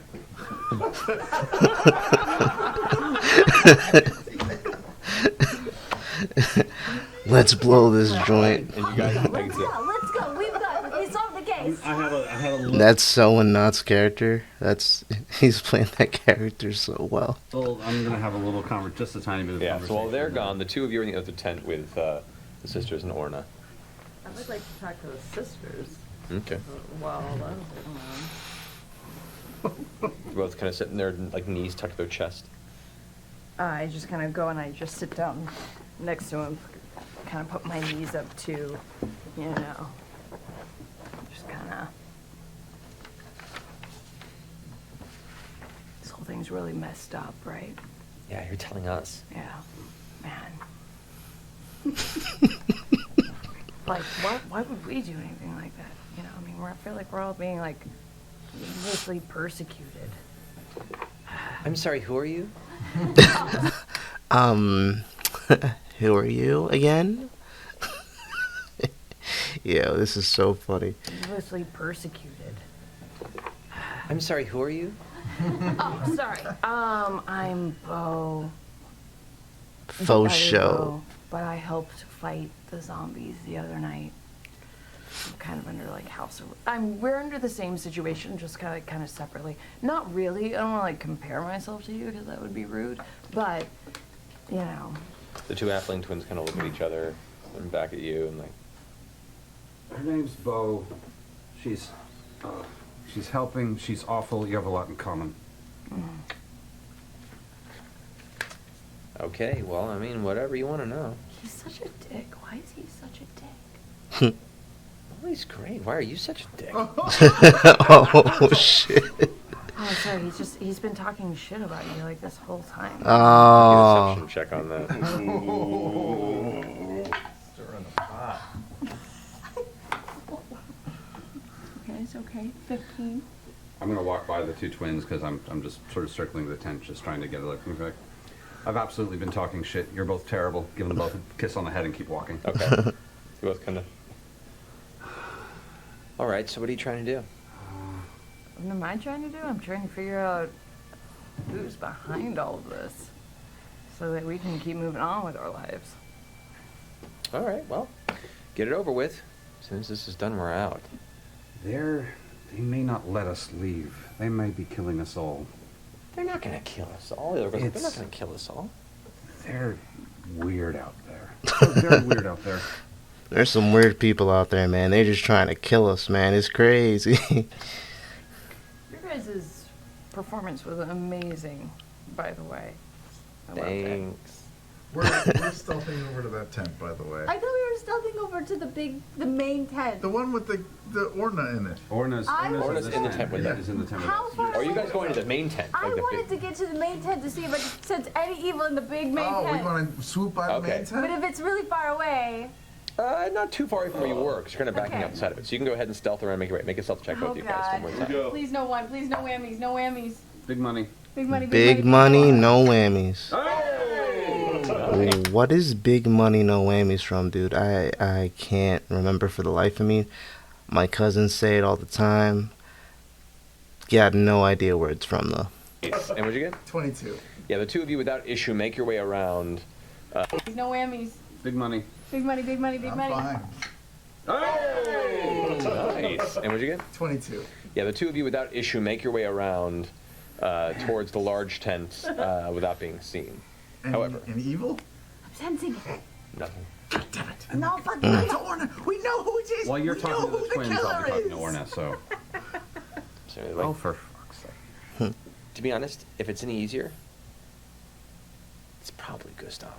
Let's blow this joint. And you guys Let's exit. go. We've got we solved the case. I had a little, That's Selwyn Knott's character. He's playing that character so well. I'm gonna have a little just a tiny bit of Yeah, conversation. so while they're gone, the two of you are in the other tent with the sisters and Orna. I would like to talk to the sisters. Okay. Well, You're both kind of sitting there, like knees tucked to their chest. I just kind of go and I just sit down next to him, kind of put my knees up to, just kind of. This whole thing's really messed up, right? yeah, you're telling us. Yeah, man. Like, why would we do anything like that? I mean, I feel like we're all being, like, mostly persecuted. I'm sorry, who are you? Who are you again? Yeah, this is so funny. Mostly persecuted. I'm sorry, who are you? Oh, sorry. I'm Bo. Faux I am show. Bo, but I helped fight the zombies the other night. I'm kind of under like house. We're under the same situation, just kind of separately. Not really. I don't want to like compare myself to you because that would be rude. But The two halfling twins kind of look at each other and back at you and like, Her name's Bo. She's helping. She's awful. You have a lot in common. Okay, well, I mean, whatever you want to know. he's such a dick. Why is he such a dick? Oh, he's great. Why are you such a dick? Oh shit. Oh, sorry. He's been talking shit about you like this whole time. get a Oh. deception check on that. Stirring the pot. Okay, it's okay. 15. I'm gonna walk by the two twins because I'm just sort of circling the tent, just trying to get a look. Like, I've absolutely been talking shit. You're both terrible. Give them both a kiss on the head and keep walking. Okay. You both kind of. All right, so what are you trying to do? What am I trying to do? I'm trying to figure out who's behind all of this so that we can keep moving on with our lives. All right, well, get it over with. As soon as this is done, we're out. They may not let us leave. They may be killing us all. They're not gonna kill us all. They're not It's- gonna kill us all. They're weird out there. They're very weird out there. There's some weird people out there, man. They're just trying to kill us, man. It's crazy. Your guys' performance was amazing, by the way. I loved it. Thanks. We're stealthing over to that tent, by the way. I thought we were stealthing over to the main tent. The one with the Orna in it. Orna's Orna's in the tent with Is in the tent with How us. far Or are you away- guys going to the main tent? I Like the wanted to big... get to the main tent to see if I could sense any evil in the big main Oh, we tent. want to swoop by the Okay. main tent? But if it's really far away, Not too far away from where you were, because you're kind of backing Okay. outside of it. So you can go ahead and stealth around, make a stealth check, both oh of you guys. god. One more time. Please no one, please no whammies, no whammies. Big money. Big money, Big money, no whammies. Hey! What is big money, no whammies from, dude? I can't remember for the life of me. My cousins say it all the time. Got no idea where it's from, though. And what'd you get? 22. Yeah, the two of you without issue make your way around. No whammies. Big money. Big money, big money, big I'm money. fine. Nice. And what'd you get? 22. Yeah, the two of you without issue make your way around towards the large tent without being seen. However, Any evil? I'm sensing it. nothing. God damn it. No fucking It's Orna. We know who it is. While you're we talking know to who the the twins, I'll killer be talking is. to Orna, so. So, like, Oh, for fuck's sake. to be honest, if it's any easier, it's probably Gustav.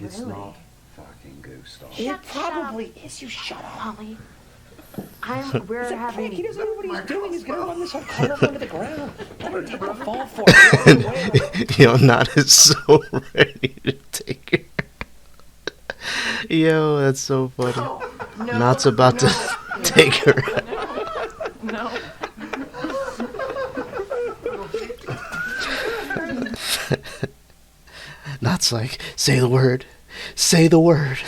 It's Really? not fucking Gustav. It probably is. You shut up. Holly. We're having. He doesn't know what he's doing. He's gonna run this whole carnival into the ground. Let him take a fall for it. Yo, Nat is so ready to take her. Yo, that's so funny. No, Nat's about to take her. No. Nat's like, say the word. Say the word.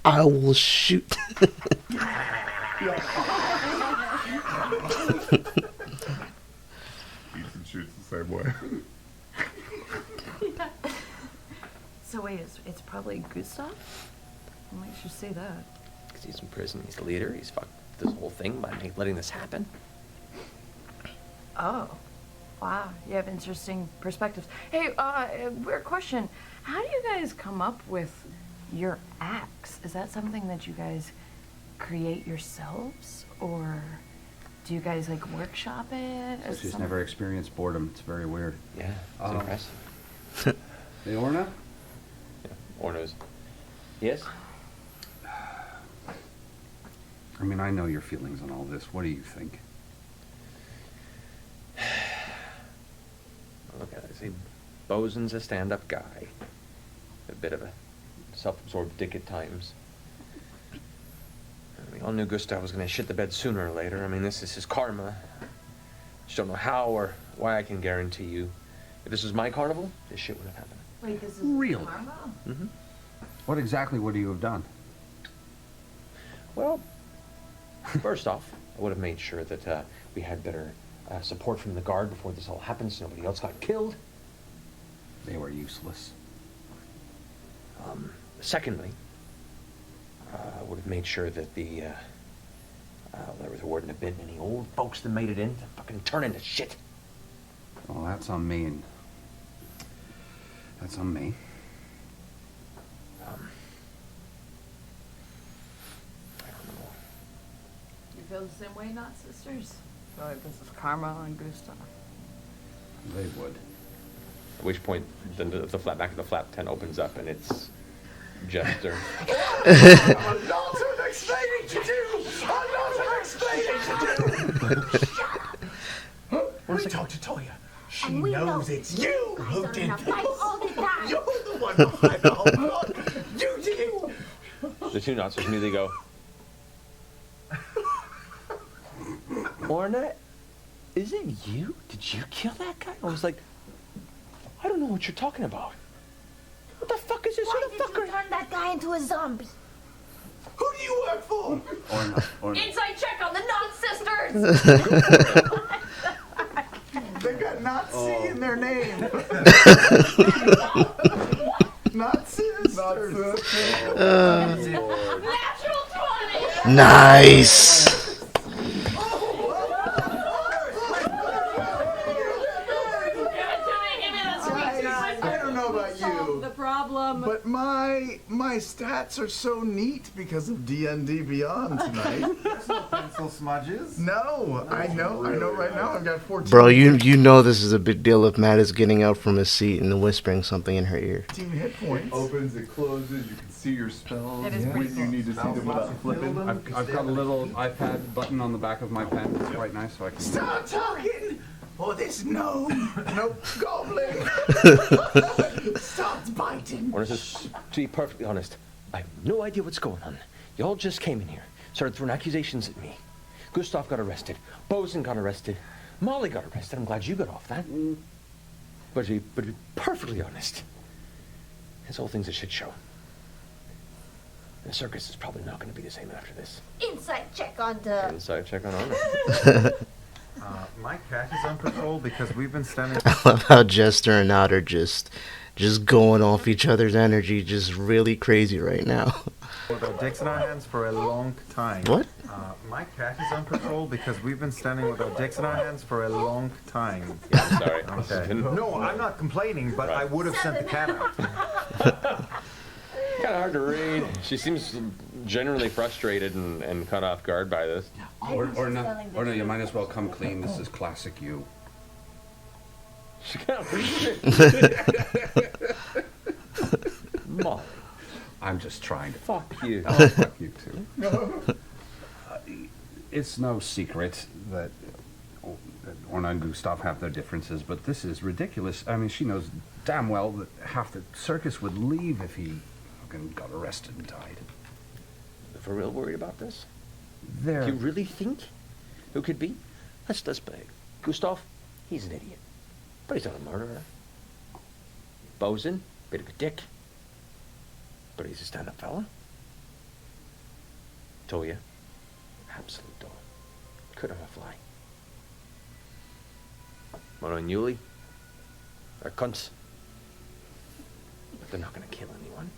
I will shoot. Ethan shoots the same way. So wait, it's probably Gustav? What makes you say that? Because he's in prison. He's the leader. He's fucked this whole thing by letting this happen. Oh, wow. You have interesting perspectives. Hey, weird question. How do you guys come up with your acts? Is that something that you guys create yourselves, or do you guys like workshop it? Or She's some- never experienced boredom. It's very weird. Yeah, it's impressive. Hey, Orna? Yeah, Orno's. Yes? I mean, I know your feelings on all this. What do you think? Look at it. See, Bosun's a stand-up guy. A bit of a self-absorbed dick at times. We all knew Gustav was going to shit the bed sooner or later. I mean, this is his karma. Just don't know how or why. I can guarantee you, if this was my carnival, this shit would have happened. Wait, this is Really? karma? Mm-hmm. What exactly would you have done? Well, first off, I would have made sure that we had better support from the guard before this all happened, so nobody else got killed. They were useless. Secondly, I would have made sure that there was a word in the bin, any old folks that made it in to fucking turn into shit. Well, that's on me, and that's on me. I don't know. You feel the same way, not sisters? Feel like this is karma on Gustav. They would. At which point, the back of the flap tent opens up, and it's Jester. I'm not explaining to do! I'm not explaining to do! We talked to Toya. She And we knows know it's you guys who are did gonna fight all the this. time. You're the one behind the whole plot. You did it. The two knots immediately go, Orna, is it you? Did you kill that guy? I was like, I don't know what you're talking about. What the fuck is this? Why Who the did fuck you are turn that guy into a zombie? Who do you work for? Orna. Inside check on the not sisters! They got Nazi in their name. Not sisters. Nice. I don't know about you, The problem. but my stats are so neat because of D&D Beyond tonight. There's no pencil smudges. No, I know right now I've got 14. Bro, you know this is a big deal if Matt is getting out from his seat and whispering something in her ear. 15 hit points. Opens, it closes, you can see your spells It is pretty when you need to see them without flipping. I've got a little iPad button on the back of my pen. It's quite nice, so I can. Stop talking! Or this gnome, goblin, starts biting. Or to be perfectly honest, I have no idea what's going on. Y'all just came in here, started throwing accusations at me. Gustav got arrested. Bosun got arrested. Molly got arrested. I'm glad you got off that. But to be perfectly honest, this whole thing's a shit show. The circus is probably not going to be the same after this. Insight check on the. Inside check on honor. My cat is on patrol because we've been standing. I love how Jester and Nod are just going off each other's energy, just really crazy right now. With our dicks in our hands for a long time. What? My cat is on patrol because we've been standing with our dicks in our hands for a long time. Yeah, sorry. Okay. No, I'm not complaining, but I would have sent the cat out. Kind of hard to read. She seems generally frustrated and caught off guard by this. Or no, you might as well come clean. This is classic you. She kind of read it. Molly, I'm just trying to. fuck you. Oh, fuck you too. It's no secret that Orna and Gustav have their differences, but this is ridiculous. I mean, she knows damn well that half the circus would leave if he fucking got arrested and died. For real worried about this? There. You really think? Who could be? Let's play. Gustav, he's an idiot. But he's not a murderer. Bosun, bit of a dick. But he's a stand-up fella. Toya, absolute dog. Could have a fly. Mono and Yuli, they're cunts. But they're not gonna kill anyone.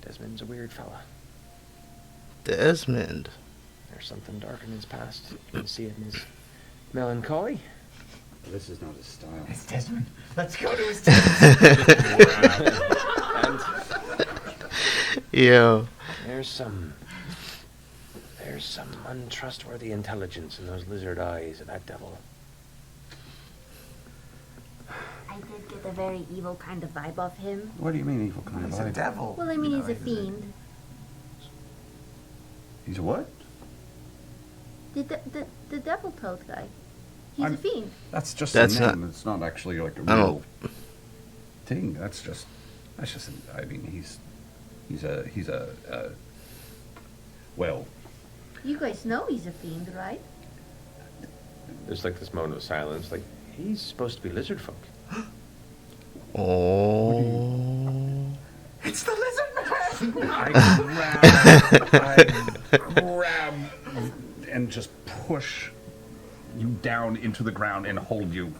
Desmond's a weird fella. Desmond. There's something dark in his past. You can see it in his melancholy. This is not his style. It's Desmond. Let's go to his tent. And Yo. There's some untrustworthy intelligence in those lizard eyes of that devil. I did get a very evil kind of vibe off him. What do you mean evil kind of He's a vibe? devil. Well, I mean, he's a fiend. He's a what? The devil toad guy. He's a I'm- fiend. That's just That's a name. It's not actually like a I real don't- thing. That's just. I mean, he's a. Well, You guys know he's a fiend, right? there's like this moment of silence. Like, He's supposed to be lizard folk. Oh. It's the lizard man. I grab and just push you down into the ground and hold you.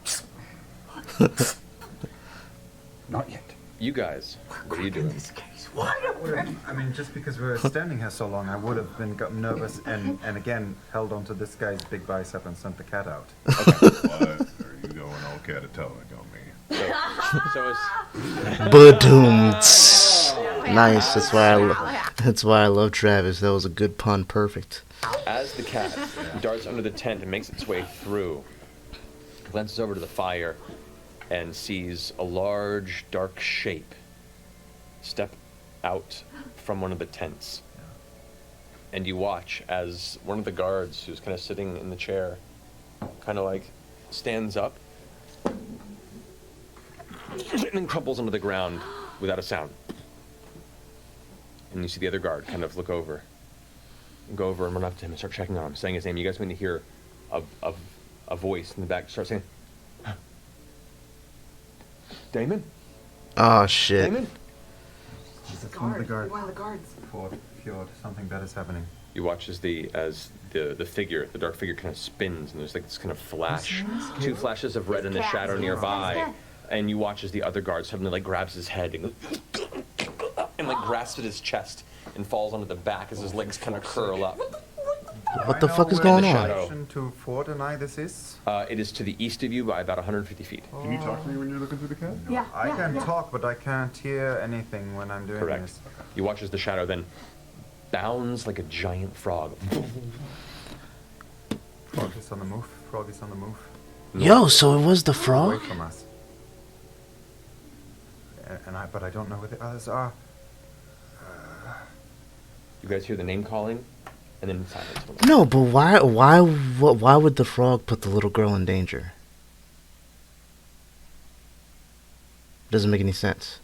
Not yet. you guys, what are you doing? This case wide open. I mean, just because we were standing here so long, I would have been gotten nervous and again held onto this guy's big bicep and sent the cat out. What are you going all catatonic on me? So it's Ba-doom. Nice. That's why I love Travis. That was a good pun. Perfect. as the cat darts under the tent and makes its way through, glances over to the fire and sees a large, dark shape step out from one of the tents. And you watch as one of the guards, who's kind of sitting in the chair, kind of like stands up and then crumples onto the ground without a sound. And you see the other guard kind of look over, and go over and run up to him and start checking on him, saying his name. You guys begin to hear a voice in the back start saying, Damon? Oh shit. Damon? That's one of the guards. One of the guards. Fjord, something bad is happening. You watch as the figure, the dark figure, kind of spins, and there's like this kind of flash, two flashes of red in the shadow nearby, and you watch as the other guard suddenly like grabs his head and, goes, and like grasps at his chest and falls onto the back as his legs kind of curl up. What the fuck is going on? Direction to Fortnite this is? It is to the east of you by about 150 feet. Can you talk to me when you're looking through the cat? Yeah. I can talk, but I can't hear anything when I'm doing Correct. this. You watch as the shadow then bounds like a giant frog. Frog is on the move. Frog is on the move. Yo, so it was the Away frog? from us. But I don't know where the others are. You guys hear the name calling, and then silence. No, but why would the frog put the little girl in danger? Doesn't make any sense.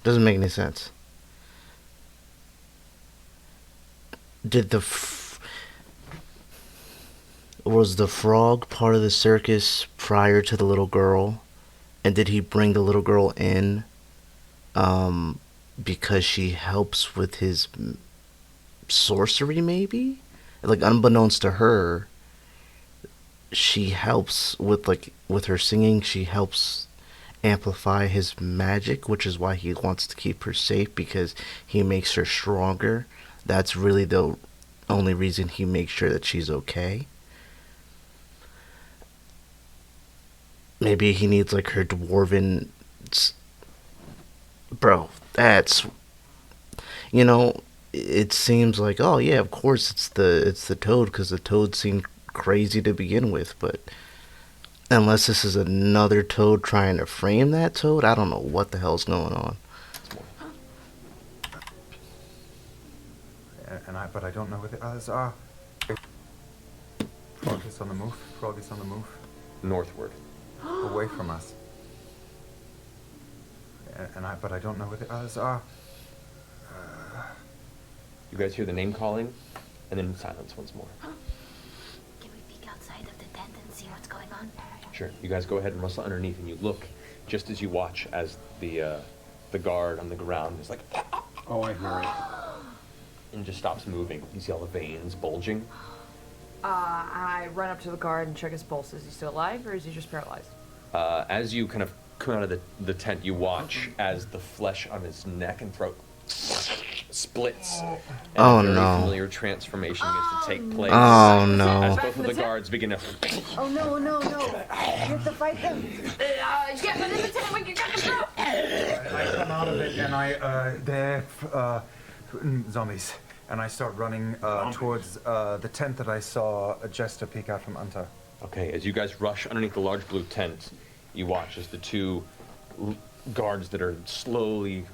Doesn't make any sense. Did was the frog part of the circus prior to the little girl? And did he bring the little girl in because she helps with his sorcery, maybe? Like, unbeknownst to her, she helps with her singing. She helps amplify his magic, which is why he wants to keep her safe, because he makes her stronger. That's really the only reason he makes sure that she's okay. Maybe he needs like her dwarven... Bro, that's... You know, it seems like, oh yeah, of course it's the toad, because the toad seemed crazy to begin with, but unless this is another toad trying to frame that toad, I don't know what the hell's going on. But I don't know where the others are. Frog is on the move. Frog is on the move. Northward. Away from us. But I don't know where the others are. You guys hear the name calling, and then silence once more. Can we peek outside of the tent and see what's going on? Sure. You guys go ahead and rustle underneath, and you look just as you watch as the guard on the ground is like, Oh, I hear it. and just stops moving. You see all the veins bulging. I run up to the guard and check his pulse. Is he still alive, or is he just paralyzed? As you kind of come out of the tent, you watch as the flesh on his neck and throat splits. And Oh, a very no. familiar transformation begins to take place. Oh, no. As both of the guards begin to... Oh no, no, no. You have to fight them. Get within the tent when you got the throat. I come out of it and they're zombies. And I start running towards the tent that I saw Jester peek out from under. Okay, as you guys rush underneath the large blue tent, you watch as the two guards that are slowly,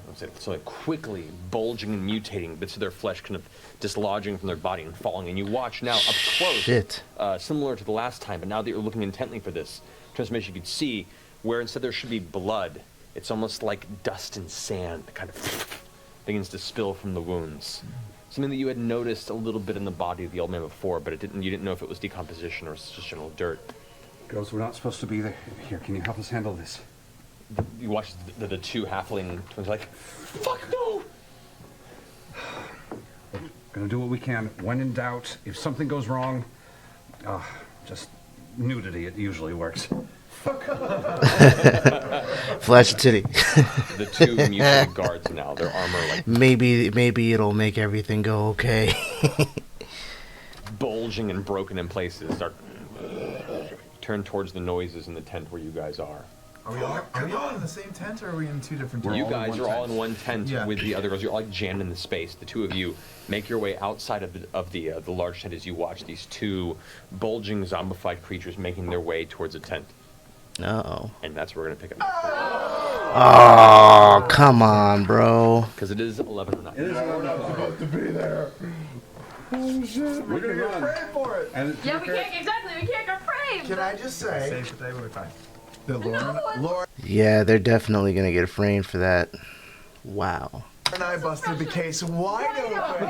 quickly bulging and mutating, bits of their flesh kind of dislodging from their body and falling. And you watch now up close, Shit. similar to the last time, but now that you're looking intently for this transformation, you can see where instead there should be blood, it's almost like dust and sand that kind of begins to spill from the wounds. Something that you had noticed a little bit in the body of the old man before, but you didn't know if it was decomposition or just general dirt. Girls, we're not supposed to be there. Here, can you help us handle this? You watch the two halfling twins like, fuck no! We're gonna do what we can. When in doubt, if something goes wrong, just nudity. It usually works. Flash a titty. The two mutated guards now, their armor like Maybe it'll make everything go okay. bulging and broken in places, start turn towards the noises in the tent where you guys are. Are we all in the same tent, or are we in two different tents? You guys are all in one tent Yeah. with the other girls. You're all like jammed in the space. The two of you make your way outside of the large tent as you watch these two bulging zombified creatures making their way towards a tent. Uh-oh. And that's where we're gonna pick up. Oh, come on, bro. Because it is 11 or 9. We're not supposed to be there. Oh shit. We're gonna get afraid for it. And Yeah, we can't go brave. Can I just say Save the day, we'll be fine. that Lauren Yeah, they're definitely gonna get framed for that. Wow. and I busted the case wide open.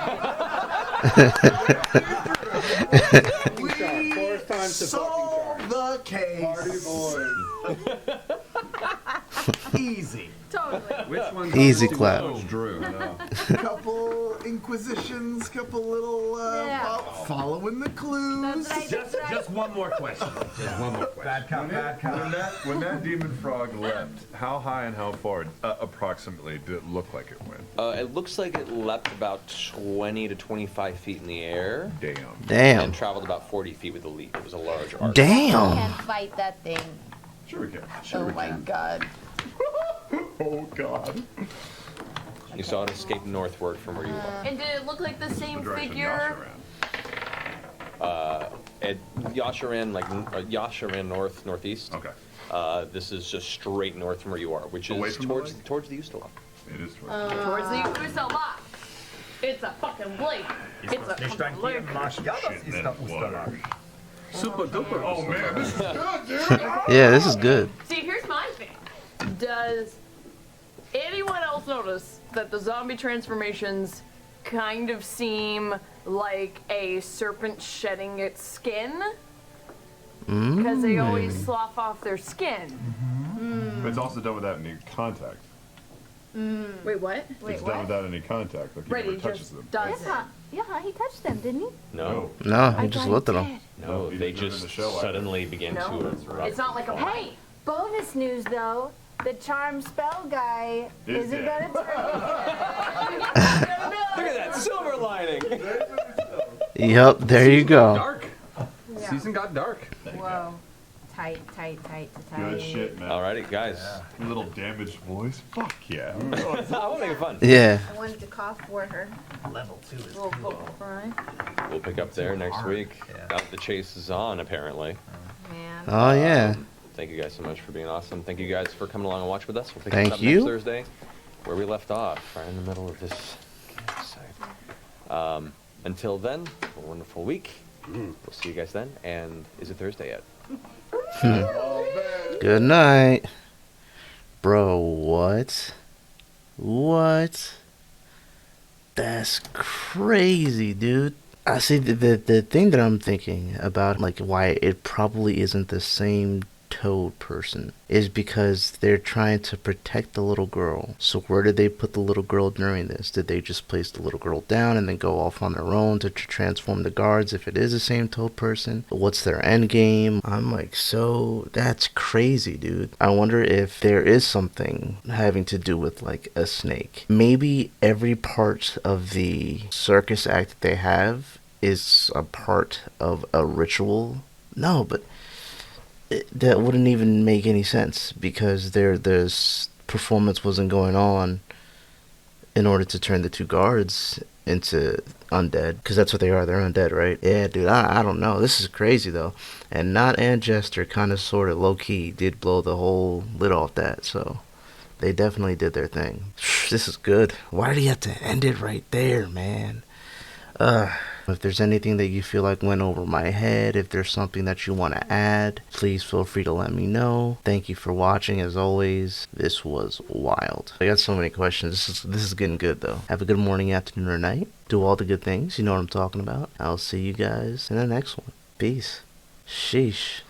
We solved the case. Party boys. Easy. Totally. Which one's Easy almost clap. closed, Drew? Couple inquisitions, couple little Yeah. following the clues. That's right. Just one more question. Just one more question. Bad cop, bad cop. When that demon frog leapt, how high and how far approximately did it look like it went? It looks like it leapt about 20 to 25 feet in the air. Damn. Damn. And traveled about 40 feet with the leap. It was a large arc. Damn. Can't fight that thing. Sure we can. Sure Oh we my can. god. Oh God. You saw it escape northward from where you were. And did it look like the same The direction figure? Yasha Yasha ran northeast. Okay. This is just straight north from where you are, which Away is from the towards lake? towards the Ustala. It is towards Towards the Usala. It's a fucking lake. It's a fucking lake. shit, then water. Super duper. Oh man, this is good, dude. Yeah, this is good. See, here's my thing. Does anyone else notice that the zombie transformations kind of seem like a serpent shedding its skin? Because they always slough off their skin. But it's also done without any contact. Wait, what? It's done without any contact. Like he Right, never he touches just them. does it. Yeah, he touched them, didn't he? No, No, he I just thought looked at he him. did. no, he they didn't live in just the show either. suddenly began No, to erupt. it's not like a Hey, bonus news though. The charm spell guy Is isn't dead. gonna turn. Look at that silver lining. Yup, there you go. Dark. Season got dark. Whoa. Tight, tight, tight, tight. Good shit, man. Alrighty, guys. Little damaged voice. Fuck yeah. I want to make it fun. Yeah. I wanted to cough for her. Level 2 is little cool. vocal fry. We'll pick up there next week. Yeah. Now that the chase is on, apparently. Man. Oh yeah. Thank you guys so much for being awesome. Thank you guys for coming along and watching with us. We'll pick Thank this up you. next Thursday, where we left off, right in the middle of this campsite. Until then, have a wonderful week. We'll see you guys then. And is it Thursday yet? Good night. Bro, what? What? That's crazy, dude. I see the thing that I'm thinking about, like why it probably isn't the same toad person, is because they're trying to protect the little girl. So where did they put the little girl during this? Did they just place the little girl down and then go off on their own to transform the guards if it is the same toad person? What's their end game? I'm like, so that's crazy, dude. I wonder if there is something having to do with like a snake. Maybe every part of the circus act that they have is a part of a ritual. No, but that wouldn't even make any sense, because this performance wasn't going on in order to turn the two guards into undead, because that's what they are. They're undead, right? Yeah, dude, I don't know. This is crazy though. And Not and Jester kind of sort of low-key did blow the whole lid off that, so they definitely did their thing. This is good. Why did he have to end it right there, man? If there's anything that you feel like went over my head, if there's something that you want to add, please feel free to let me know. Thank you for watching. As always, this was wild. I got so many questions. This is getting good though. Have a good morning, afternoon, or night. Do all the good things. You know what I'm talking about. I'll see you guys in the next one. Peace. Sheesh.